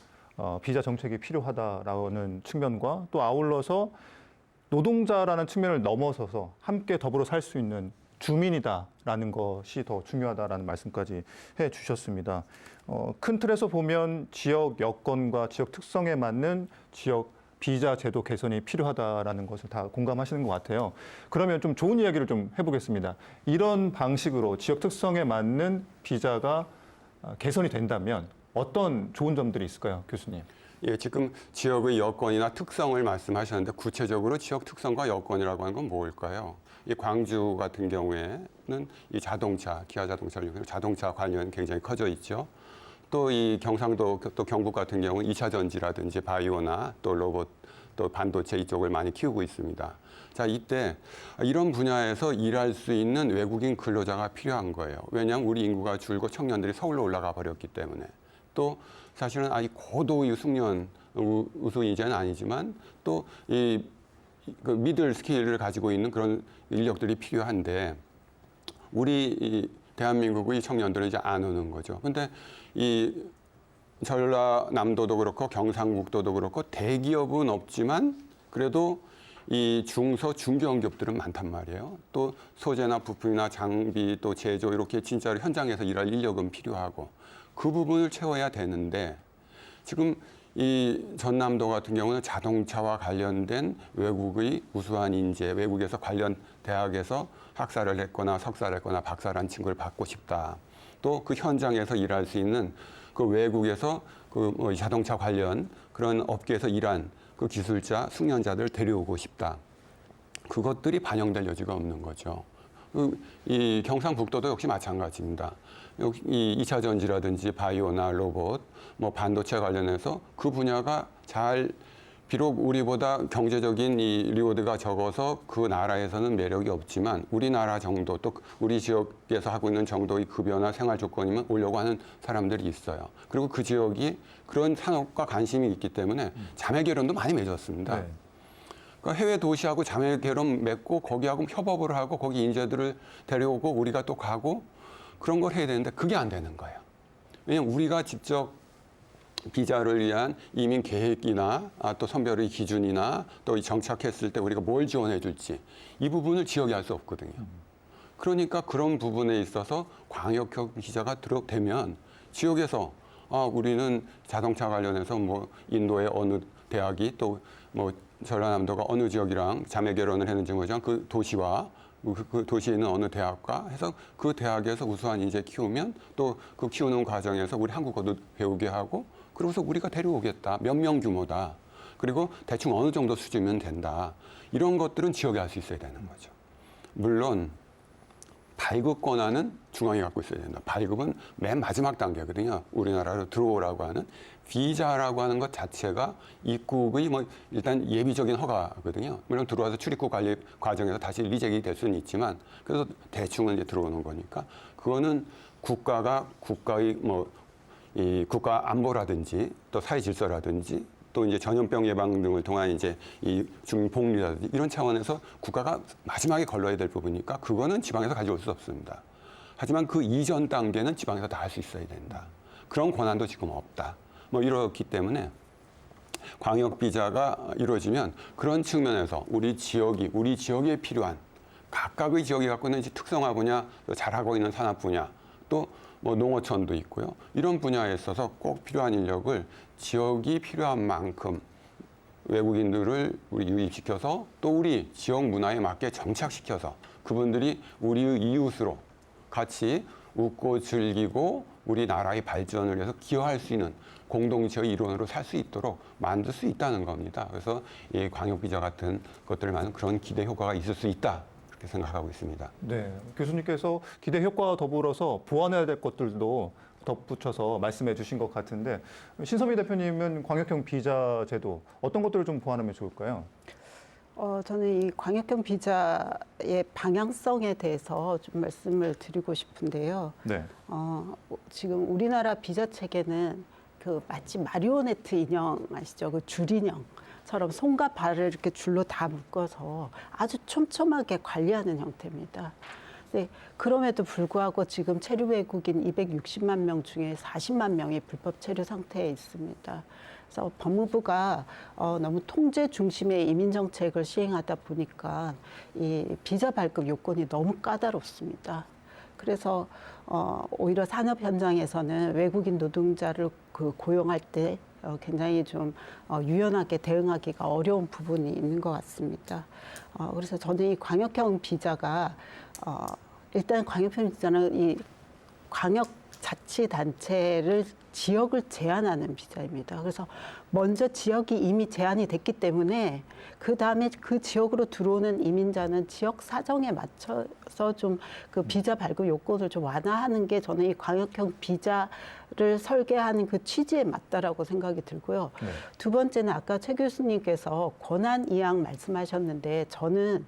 비자 정책이 필요하다라는 측면과 또 아울러서 노동자라는 측면을 넘어서서 함께 더불어 살 수 있는 주민이다라는 것이 더 중요하다라는 말씀까지 해주셨습니다. 큰 틀에서 보면 지역 여건과 지역 특성에 맞는 지역 비자 제도 개선이 필요하다라는 것을 다 공감하시는 것 같아요. 그러면 좀 좋은 이야기를 좀 해보겠습니다. 이런 방식으로 지역 특성에 맞는 비자가 개선이 된다면 어떤 좋은 점들이 있을까요, 교수님? 예, 지금 지역의 여건이나 특성을 말씀하셨는데 구체적으로 지역 특성과 여건이라고 하는 건 뭘까요? 이 광주 같은 경우에는 이 자동차, 기아 자동차를 이용해서 자동차 관련 굉장히 커져 있죠. 또 이 경상도, 또 경북 같은 경우는 2차 전지라든지 바이오나 또 로봇, 또 반도체 이쪽을 많이 키우고 있습니다. 자, 이때 이런 분야에서 일할 수 있는 외국인 근로자가 필요한 거예요. 왜냐하면 우리 인구가 줄고 청년들이 서울로 올라가 버렸기 때문에. 또 사실은 아직 고도의 숙련 우수 인재는 아니지만 또 이 그 미들 스킬을 가지고 있는 그런 인력들이 필요한데 우리 이 대한민국의 청년들은 이제 안 오는 거죠. 근데 이 전라남도도 그렇고 경상북도도 그렇고 대기업은 없지만 그래도 이 중소 중견기업들은 많단 말이에요. 또 소재나 부품이나 장비 또 제조 이렇게 진짜로 현장에서 일할 인력은 필요하고 그 부분을 채워야 되는데 지금 이 전남도 같은 경우는 자동차와 관련된 외국의 우수한 인재, 외국에서 관련 대학에서 학사를 했거나 석사를 했거나 박사를 한 친구를 받고 싶다. 또 그 현장에서 일할 수 있는 그 외국에서 그 뭐 자동차 관련 그런 업계에서 일한 그 기술자, 숙련자들을 데려오고 싶다. 그것들이 반영될 여지가 없는 거죠. 이 경상북도도 역시 마찬가지입니다. 이 2차 전지라든지 바이오나 로봇, 뭐 반도체 관련해서 그 분야가 잘 비록 우리보다 경제적인 이 리워드가 적어서 그 나라에서는 매력이 없지만 우리나라 정도 또 우리 지역에서 하고 있는 정도의 급여나 생활 조건이면 오려고 하는 사람들이 있어요. 그리고 그 지역이 그런 산업과 관심이 있기 때문에 자매 결혼도 많이 맺었습니다. 네. 그러니까 해외 도시하고 자매 결혼 맺고 거기하고 협업을 하고 거기 인재들을 데려오고 우리가 또 가고 그런 걸 해야 되는데 그게 안 되는 거예요. 왜냐하면 우리가 직접 비자를 위한 이민 계획이나 또 선별의 기준이나 또 정착했을 때 우리가 뭘 지원해 줄지 이 부분을 지역이 할 수 없거든요. 그러니까 그런 부분에 있어서 광역형 비자가 되면 지역에서 우리는 자동차 관련해서 뭐 인도의 어느 대학이 또 뭐 전라남도가 어느 지역이랑 자매 결혼을 했는지 모르지만 그 도시와 그 도시에 있는 어느 대학과 해서 그 대학에서 우수한 인재 키우면 또 그 키우는 과정에서 우리 한국어도 배우게 하고 그러고서 우리가 데려오겠다. 몇 명 규모다. 그리고 대충 어느 정도 수준이면 된다. 이런 것들은 지역에 할 수 있어야 되는 거죠. 물론 발급 권한은 중앙이 갖고 있어야 된다. 발급은 맨 마지막 단계거든요. 우리나라로 들어오라고 하는 비자라고 하는 것 자체가 입국의 뭐 일단 예비적인 허가거든요. 물론 들어와서 출입국 관리 과정에서 다시 리젝이 될 수는 있지만 그래서 대충은 이제 들어오는 거니까 그거는 국가가 국가의 뭐 이 국가 안보라든지 또 사회 질서라든지 또 이제 전염병 예방 등을 통한 이제 이 주민 복리라든지 이런 차원에서 국가가 마지막에 걸러야 될 부분이니까 그거는 지방에서 가져올 수 없습니다. 하지만 그 이전 단계는 지방에서 다 할 수 있어야 된다. 그런 권한도 지금 없다. 뭐 이렇기 때문에 광역 비자가 이루어지면 그런 측면에서 우리 지역에 필요한 각각의 지역이 갖고 있는 특성화 분야, 또 잘하고 있는 산업 분야, 또 뭐 농어촌도 있고요. 이런 분야에 있어서 꼭 필요한 인력을 지역이 필요한 만큼 외국인들을 우리 유입시켜서 또 우리 지역 문화에 맞게 정착시켜서 그분들이 우리의 이웃으로 같이 웃고 즐기고 우리나라의 발전을 위해서 기여할 수 있는 공동체의 일원으로 살 수 있도록 만들 수 있다는 겁니다. 그래서 이 광역비자 같은 것들을 많은 그런 기대 효과가 있을 수 있다. 그렇게 생각하고 있습니다. 네, 교수님께서 기대 효과와 더불어서 보완해야 될 것들도 덧붙여서 말씀해 주신 것 같은데 신선미 대표님은 광역형 비자 제도 어떤 것들을 좀 보완하면 좋을까요? 저는 이 광역형 비자의 방향성에 대해서 좀 말씀을 드리고 싶은데요. 네. 지금 우리나라 비자 체계는 그 마치 마리오네트 인형 아시죠? 그 줄인형처럼 손과 발을 이렇게 줄로 다 묶어서 아주 촘촘하게 관리하는 형태입니다. 네, 그럼에도 불구하고 지금 체류 외국인 260만 명 중에 40만 명이 불법 체류 상태에 있습니다. 그래서 법무부가 너무 통제 중심의 이민 정책을 시행하다 보니까 이 비자 발급 요건이 너무 까다롭습니다. 그래서 오히려 산업 현장에서는 외국인 노동자를 고용할 때 굉장히 좀 유연하게 대응하기가 어려운 부분이 있는 것 같습니다. 그래서 저는 이 광역형 비자가 일단 광역형 비자는 이 광역 자치단체를 지역을 제한하는 비자입니다. 그래서 먼저 지역이 이미 제한이 됐기 때문에 그 다음에 그 지역으로 들어오는 이민자는 지역 사정에 맞춰서 좀 그 비자 발급 요건을 좀 완화하는 게 저는 이 광역형 비자를 설계하는 그 취지에 맞다라고 생각이 들고요. 네. 두 번째는 아까 최 교수님께서 권한 이양 말씀하셨는데 저는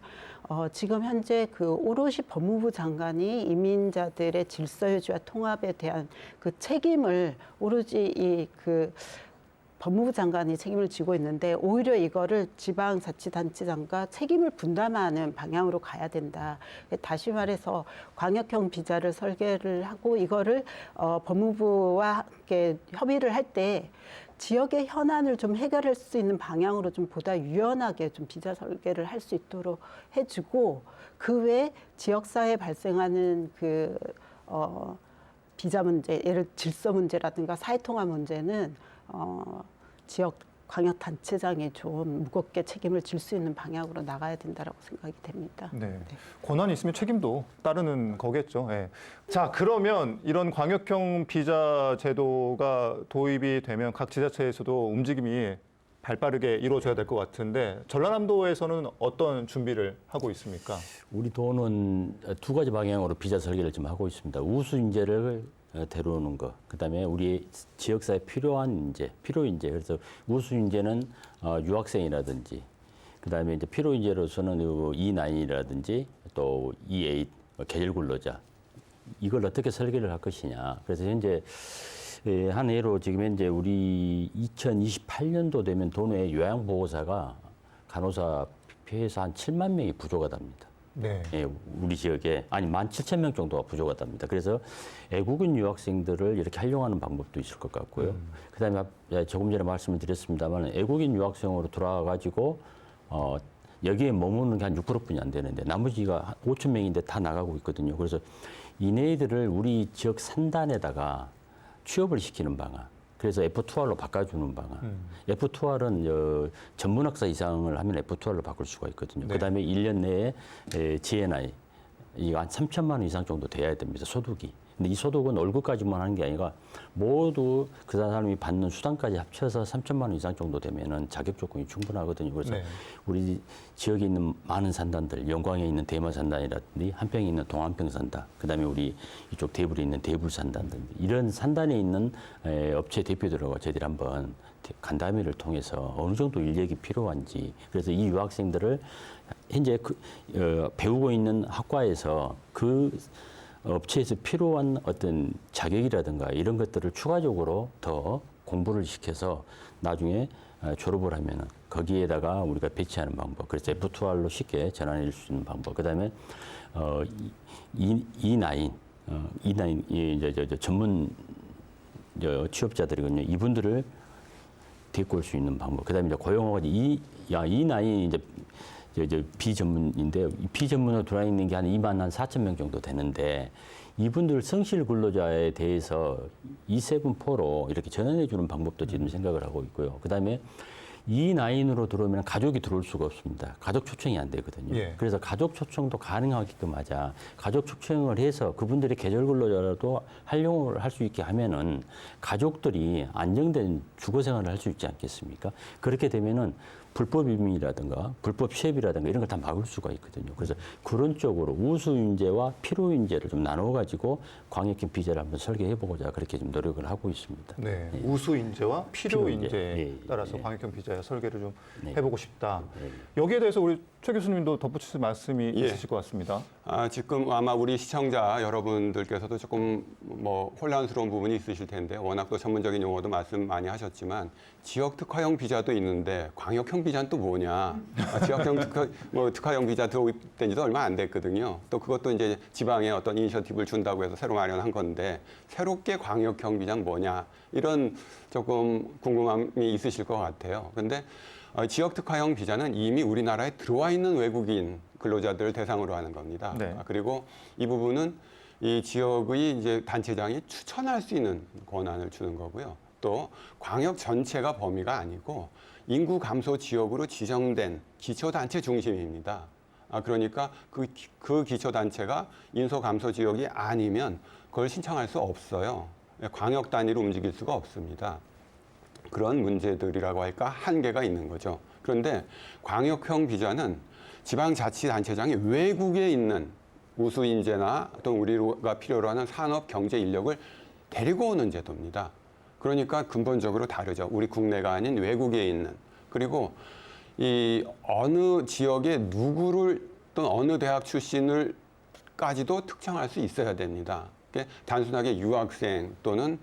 지금 현재 그 오롯이 법무부 장관이 이민자들의 질서 유지와 통합에 대한 그 책임을 오로지 법무부 장관이 책임을 지고 있는데 오히려 이거를 지방자치단체장과 책임을 분담하는 방향으로 가야 된다. 다시 말해서 광역형 비자를 설계를 하고 이거를 법무부와 함께 협의를 할 때 지역의 현안을 좀 해결할 수 있는 방향으로 좀 보다 유연하게 좀 비자 설계를 할 수 있도록 해주고 그 외에 지역사회에 발생하는 비자 문제, 예를 질서 문제라든가 사회통합 문제는 지역 광역단체장이 좀 무겁게 책임을 질 수 있는 방향으로 나가야 된다라고 생각이 됩니다. 네. 권한이 있으면 책임도 따르는 거겠죠. 예. 자, 그러면 이런 광역형 비자 제도가 도입이 되면 각 지자체에서도 움직임이 발빠르게 이루어져야 될 것 같은데 전라남도에서는 어떤 준비를 하고 있습니까? 우리 도는 두 가지 방향으로 비자 설계를 좀 하고 있습니다. 우수 인재를 데려오는 거, 그다음에 우리 지역사에 필요한 인재, 필요 인재. 그래서 우수 인재는 유학생이라든지, 그다음에 이제 필요 인재로서는 E9이라든지 또 E8 계절 근로자. 이걸 어떻게 설계를 할 것이냐. 그래서 현재 한 해로 지금 현재 우리 2028년도 되면 도내에 요양보호사가 간호사 비해서 한 7만 명이 부족하답니다. 네. 예, 우리 지역에 아니 17,000명 정도가 부족하답니다. 그래서 외국인 유학생들을 이렇게 활용하는 방법도 있을 것 같고요. 그다음에 조금 전에 말씀을 드렸습니다만 외국인 유학생으로 돌아와 가지고 여기에 머무는 게 한 6%뿐이 안 되는데 나머지가 한 5,000명인데 다 나가고 있거든요. 그래서 이네들을 우리 지역 산단에다가 취업을 시키는 방안. 그래서 F2R로 바꿔주는 방안. F2R은 전문학사 이상을 하면 F2R로 바꿀 수가 있거든요. 네. 그다음에 1년 내에 GNI 이거 한 3천만 원 이상 정도 돼야 됩니다. 소득이. 근데 이 소득은 월급까지만 하는 게 아니라 모두 그 사람이 받는 수당까지 합쳐서 3천만 원 이상 정도 되면은 자격 조건이 충분하거든요. 그래서 네. 우리 지역에 있는 많은 산단들, 영광에 있는 대마 산단이라든지 한평에 있는 동안평 산단, 그다음에 우리 이쪽 대불에 있는 대불 산단들 이런 산단에 있는 업체 대표들하고 저희들이 한번 간담회를 통해서 어느 정도 인력이 필요한지, 그래서 이 유학생들을 현재 배우고 있는 학과에서 그 업체에서 필요한 어떤 자격이라든가 이런 것들을 추가적으로 더 공부를 시켜서 나중에 졸업을 하면은 거기에다가 우리가 배치하는 방법. 그래서 F2R로 쉽게 전환할 수 있는 방법. 그다음에 E9 이제 전문 취업자들이거든요. 이분들을 데리고 올 수 있는 방법. 그다음에 이제 고용어가 E9이 이제 비전문인데 이 비전문으로 들어와 있는 게 한 2만 4천 명 정도 되는데 이분들 성실 근로자에 대해서 E7포로 이렇게 전환해 주는 방법도 지금 생각을 하고 있고요. 그다음에 E9으로 들어오면 가족이 들어올 수가 없습니다. 가족 초청이 안 되거든요. 예. 그래서 가족 초청도 가능하게끔 하자. 가족 초청을 해서 그분들이 계절 근로자라도 활용을 할 수 있게 하면은 가족들이 안정된 주거 생활을 할 수 있지 않겠습니까? 그렇게 되면은 불법 이민이라든가 불법 취업이라든가 이런 걸 다 막을 수가 있거든요. 그래서 그런 쪽으로 우수 인재와 필요 인재를 좀 나눠 가지고 광역형 비자를 한번 설계해 보고자 그렇게 좀 노력을 하고 있습니다. 네. 네. 우수 인재와 필요 필요 인재. 인재에 예, 따라서 예. 광역형 비자의 설계를 좀 네. 해보고 싶다. 네. 여기에 대해서 우리 최 교수님도 덧붙이실 말씀이 예. 있으실 것 같습니다. 지금 아마 우리 시청자 여러분들께서도 조금 혼란스러운 부분이 있으실 텐데 워낙 또 전문적인 용어도 말씀 많이 하셨지만 지역 특화형 비자도 있는데 광역형 비자는 또 뭐냐? 지역형 특화형 비자 도입된 지도 얼마 안 됐거든요. 또 그것도 이제 지방에 어떤 이니셔티브를 준다고 해서 새로 마련한 건데 새롭게 광역형 비자는 뭐냐? 이런 조금 궁금함이 있으실 것 같아요. 근데 지역 특화형 비자는 이미 우리나라에 들어와 있는 외국인 근로자들을 대상으로 하는 겁니다. 네. 그리고 이 부분은 이 지역의 이제 단체장이 추천할 수 있는 권한을 주는 거고요. 또 광역 전체가 범위가 아니고 인구 감소 지역으로 지정된 기초단체 중심입니다. 그러니까 그 기초단체가 인소 감소 지역이 아니면 그걸 신청할 수 없어요. 광역 단위로 움직일 수가 없습니다. 그런 문제들이라고 할까 한계가 있는 거죠. 그런데 광역형 비자는 지방자치단체장이 외국에 있는 우수 인재나 또는 우리가 필요로 하는 산업 경제 인력을 데리고 오는 제도입니다. 그러니까 근본적으로 다르죠. 우리 국내가 아닌 외국에 있는. 그리고 이 어느 지역의 누구를 또는 어느 대학 출신을까지도 특정할 수 있어야 됩니다. 단순하게 유학생 또는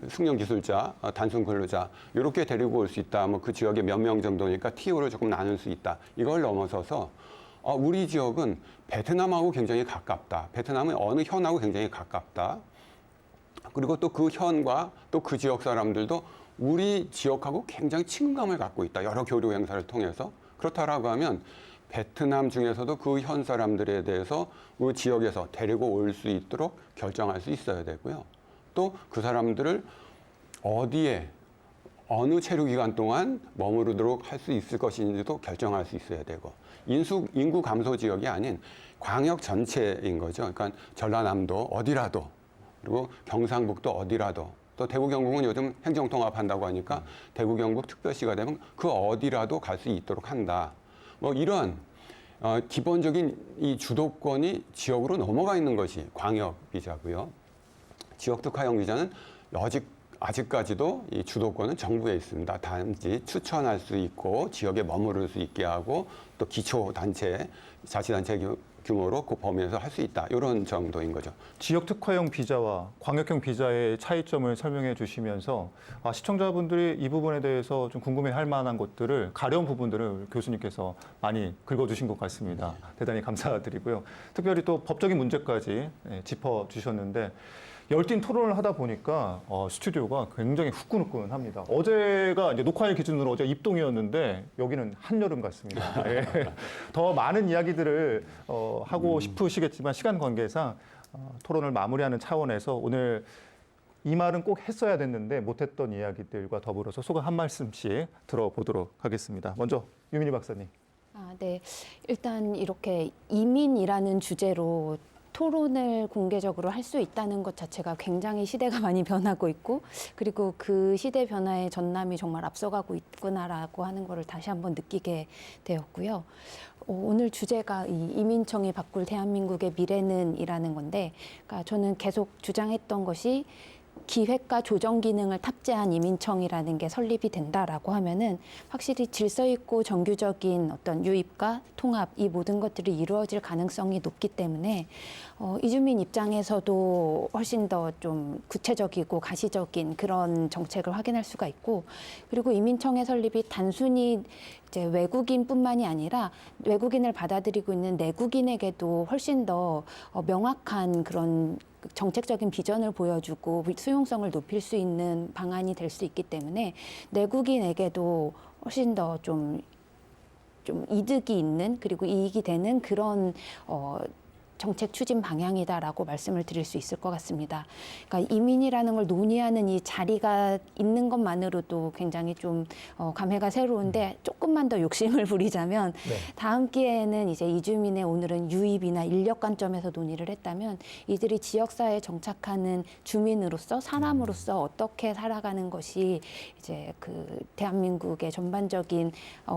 승용 기술자, 단순 근로자 이렇게 데리고 올 수 있다. 그 지역에 몇 명 정도니까 TO를 조금 나눌 수 있다. 이걸 넘어서서 우리 지역은 베트남하고 굉장히 가깝다. 베트남은 어느 현하고 굉장히 가깝다. 그리고 또 그 현과 또 그 지역 사람들도 우리 지역하고 굉장히 친근감을 갖고 있다. 여러 교류 행사를 통해서. 그렇다라고 하면 베트남 중에서도 그 현 사람들에 대해서 그 지역에서 데리고 올 수 있도록 결정할 수 있어야 되고요. 또 그 사람들을 어디에 어느 체류 기간 동안 머무르도록 할 수 있을 것인지도 결정할 수 있어야 되고 인구 감소 지역이 아닌 광역 전체인 거죠. 그러니까 전라남도 어디라도 그리고 경상북도 어디라도 또 대구 경북은 요즘 행정 통합한다고 하니까 대구 경북 특별시가 되면 그 어디라도 갈 수 있도록 한다. 뭐 이런 기본적인 이 주도권이 지역으로 넘어가 있는 것이 광역 비자고요. 지역 특화형 비자는 아직까지도 이 주도권은 정부에 있습니다. 단지 추천할 수 있고 지역에 머무를 수 있게 하고 또 기초단체, 자치단체 규모로 그 범위에서 할 수 있다. 이런 정도인 거죠. 지역 특화형 비자와 광역형 비자의 차이점을 설명해 주시면서 시청자분들이 이 부분에 대해서 좀 궁금해할 만한 것들을 가려운 부분들을 교수님께서 많이 긁어주신 것 같습니다. 대단히 감사드리고요. 특별히 또 법적인 문제까지 짚어주셨는데 열띤 토론을 하다 보니까 스튜디오가 굉장히 후끈후끈합니다. 어제가 이제 녹화일 기준으로 어제 입동이었는데 여기는 한여름 같습니다. 예. 더 많은 이야기들을 하고 싶으시겠지만 시간 관계상 토론을 마무리하는 차원에서 오늘 이 말은 꼭 했어야 됐는데 못했던 이야기들과 더불어서 소감 한 말씀씩 들어보도록 하겠습니다. 먼저 유민희 박사님. 네. 일단 이렇게 이민이라는 주제로 토론을 공개적으로 할 수 있다는 것 자체가 굉장히 시대가 많이 변하고 있고 그리고 그 시대 변화에 전남이 정말 앞서가고 있구나라고 하는 거를 다시 한번 느끼게 되었고요. 오늘 주제가 이 이민청이 바꿀 대한민국의 미래는이라는 건데 그러니까 저는 계속 주장했던 것이 기획과 조정 기능을 탑재한 이민청이라는 게 설립이 된다라고 하면은 확실히 질서 있고 정규적인 어떤 유입과 통합 이 모든 것들이 이루어질 가능성이 높기 때문에 이주민 입장에서도 훨씬 더 좀 구체적이고 가시적인 그런 정책을 확인할 수가 있고 그리고 이민청의 설립이 단순히 이제 외국인뿐만이 아니라 외국인을 받아들이고 있는 내국인에게도 훨씬 더 명확한 그런 정책적인 비전을 보여주고 수용성을 높일 수 있는 방안이 될 수 있기 때문에 내국인에게도 훨씬 더 좀 이득이 있는 그리고 이익이 되는 그런 정책 추진 방향이다라고 말씀을 드릴 수 있을 것 같습니다. 그러니까 이민이라는 걸 논의하는 이 자리가 있는 것만으로도 굉장히 좀 감회가 새로운데 조금만 더 욕심을 부리자면 다음 기회에는 이제 이주민의 오늘은 유입이나 인력 관점에서 논의를 했다면 이들이 지역사회에 정착하는 주민으로서 사람으로서 어떻게 살아가는 것이 이제 그 대한민국의 전반적인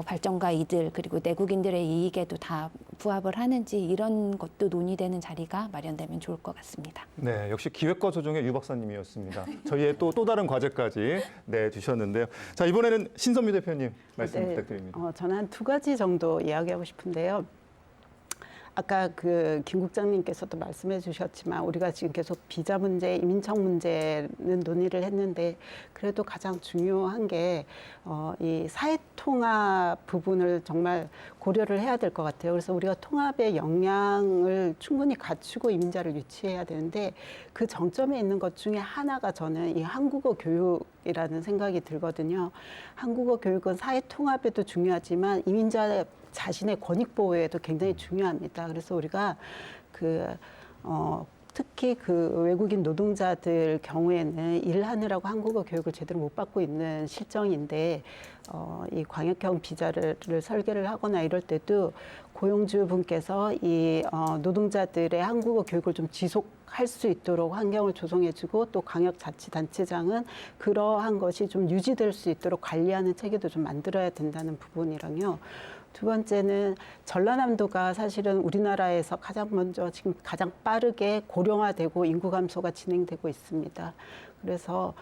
발전과 이들 그리고 내국인들의 이익에도 다 부합을 하는지 이런 것도 논의되는 자리가 마련되면 좋을 것 같습니다. 네, 역시 기획과 조정의 유 박사님이었습니다. 저희의 또 다른 과제까지 내주셨는데요. 자, 이번에는 신선미 대표님 말씀 부탁드립니다. 저는 한 두 가지 정도 이야기하고 싶은데요. 아까 그 김 국장님께서도 말씀해 주셨지만 우리가 지금 계속 비자 문제, 이민청 문제는 논의를 했는데 그래도 가장 중요한 게 이 사회통합 부분을 정말 고려를 해야 될 것 같아요. 그래서 우리가 통합의 역량을 충분히 갖추고 이민자를 유치해야 되는데 그 정점에 있는 것 중에 하나가 저는 이 한국어 교육이라는 생각이 들거든요. 한국어 교육은 사회통합에도 중요하지만 이민자 자신의 권익 보호에도 굉장히 중요합니다. 그래서 우리가 특히 그 외국인 노동자들 경우에는 일하느라고 한국어 교육을 제대로 못 받고 있는 실정인데 이 광역형 비자를 설계를 하거나 이럴 때도 고용주 분께서 이 노동자들의 한국어 교육을 좀 지속할 수 있도록 환경을 조성해주고 또 광역자치단체장은 그러한 것이 좀 유지될 수 있도록 관리하는 체계도 좀 만들어야 된다는 부분이랑요. 두 번째는 전라남도가 사실은 우리나라에서 가장 먼저 지금 가장 빠르게 고령화되고 인구 감소가 진행되고 있습니다. 그래서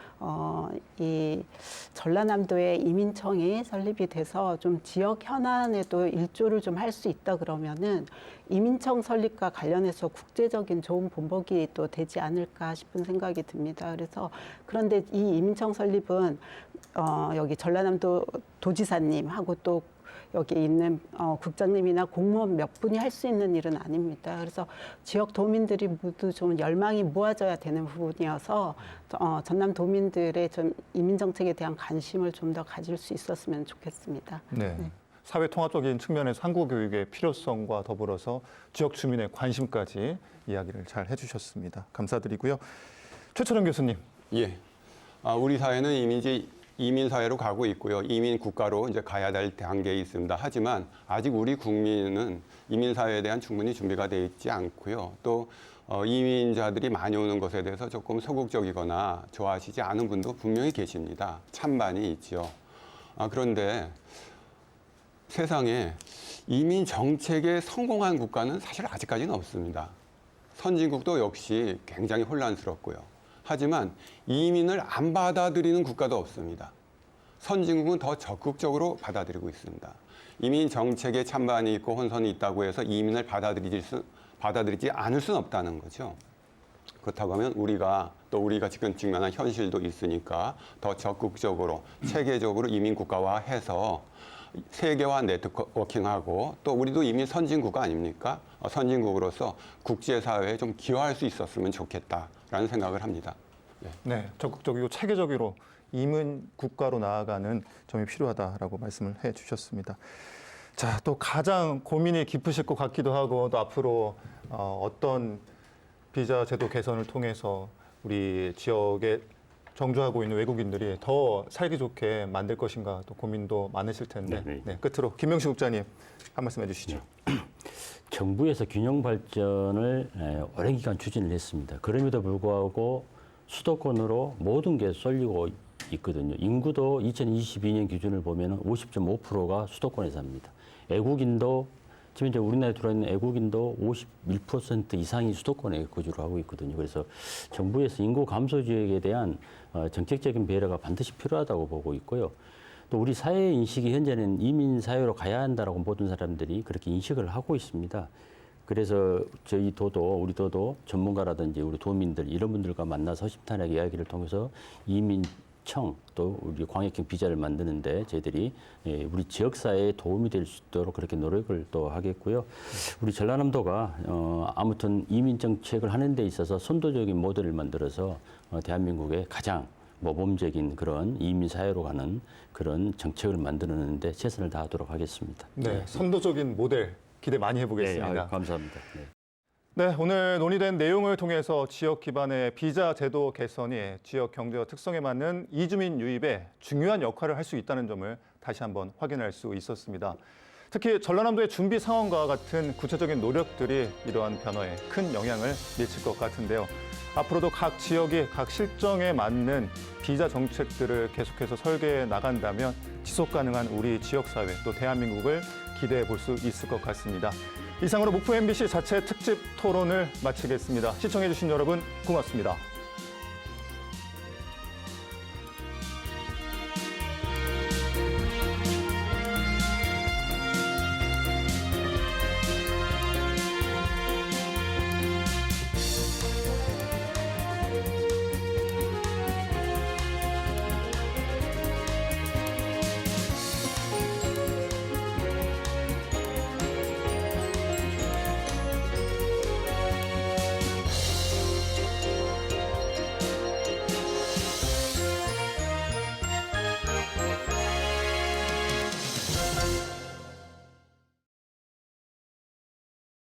이 전라남도의 이민청이 설립이 돼서 좀 지역 현안에도 일조를 좀 할 수 있다 그러면은 이민청 설립과 관련해서 국제적인 좋은 본보기 또 되지 않을까 싶은 생각이 듭니다. 그래서 그런데 이 이민청 설립은 여기 전라남도 도지사님하고 또 여기 있는 국장님이나 공무원 몇 분이 할 수 있는 일은 아닙니다. 그래서 지역 도민들이 모두 좀 열망이 모아져야 되는 부분이어서 전남 도민들의 좀 이민 정책에 대한 관심을 좀 더 가질 수 있었으면 좋겠습니다. 네. 사회 통합적인 측면에서 한국어 교육의 필요성과 더불어서 지역 주민의 관심까지 이야기를 잘 해주셨습니다. 감사드리고요. 최철원 교수님. 예. 우리 사회는 이민 사회로 가고 있고요. 이민 국가로 이제 가야 될 단계에 있습니다. 하지만 아직 우리 국민은 이민 사회에 대한 충분히 준비가 되어 있지 않고요. 또 이민자들이 많이 오는 것에 대해서 조금 소극적이거나 좋아하시지 않은 분도 분명히 계십니다. 찬반이 있죠. 그런데 세상에 이민 정책에 성공한 국가는 사실 아직까지는 없습니다. 선진국도 역시 굉장히 혼란스럽고요. 하지만 이민을 안 받아들이는 국가도 없습니다. 선진국은 더 적극적으로 받아들이고 있습니다. 이민 정책에 찬반이 있고 혼선이 있다고 해서 이민을 받아들이지 않을 수는 없다는 거죠. 그렇다고 하면 우리가 지금 직면한 현실도 있으니까 더 적극적으로 체계적으로 이민 국가화해서 세계화 네트워킹하고 또 우리도 이미 선진국 아닙니까? 선진국으로서 국제사회에 좀 기여할 수 있었으면 좋겠다라는 생각을 합니다. 네, 적극적이고 체계적으로 이민 국가로 나아가는 점이 필요하다라고 말씀을 해주셨습니다. 자, 또 가장 고민이 깊으실 것 같기도 하고 또 앞으로 어떤 비자 제도 개선을 통해서 우리 지역에 정주하고 있는 외국인들이 더 살기 좋게 만들 것인가 또 고민도 많으실 텐데 네, 끝으로 김명식 국장님 한 말씀 해주시죠. 정부에서 균형 발전을 오랜 기간 추진을 했습니다. 그럼에도 불구하고 수도권으로 모든 게 쏠리고 있거든요. 인구도 2022년 기준을 보면 50.5%가 수도권에 삽니다. 애국인도 지금 이제 우리나라에 들어있는 애국인도 51% 이상이 수도권에 거주를 하고 있거든요. 그래서 정부에서 인구 감소 지역에 대한 정책적인 배려가 반드시 필요하다고 보고 있고요. 또 우리 사회 인식이 현재는 이민 사회로 가야 한다라고 모든 사람들이 그렇게 인식을 하고 있습니다. 그래서 우리 도도 전문가라든지 우리 도민들 이런 분들과 만나서 허심탄회하게 이야기를 통해서 이민청 또 우리 광역형 비자를 만드는데 저희들이 우리 지역사회에 도움이 될 수 있도록 그렇게 노력을 또 하겠고요. 우리 전라남도가 아무튼 이민 정책을 하는 데 있어서 선도적인 모델을 만들어서 대한민국의 가장 모범적인 그런 이민 사회로 가는 그런 정책을 만드는데 최선을 다하도록 하겠습니다. 네, 선도적인 모델 기대 많이 해보겠습니다. 네, 감사합니다. 네. 네, 오늘 논의된 내용을 통해서 지역 기반의 비자 제도 개선이 지역 경제와 특성에 맞는 이주민 유입에 중요한 역할을 할 수 있다는 점을 다시 한번 확인할 수 있었습니다. 특히 전라남도의 준비 상황과 같은 구체적인 노력들이 이러한 변화에 큰 영향을 미칠 것 같은데요. 앞으로도 각 지역이 각 실정에 맞는 비자 정책들을 계속해서 설계해 나간다면 지속 가능한 우리 지역사회 또 대한민국을 기대해 볼 수 있을 것 같습니다. 이상으로 목포 MBC 자체 특집 토론을 마치겠습니다. 시청해 주신 여러분 고맙습니다.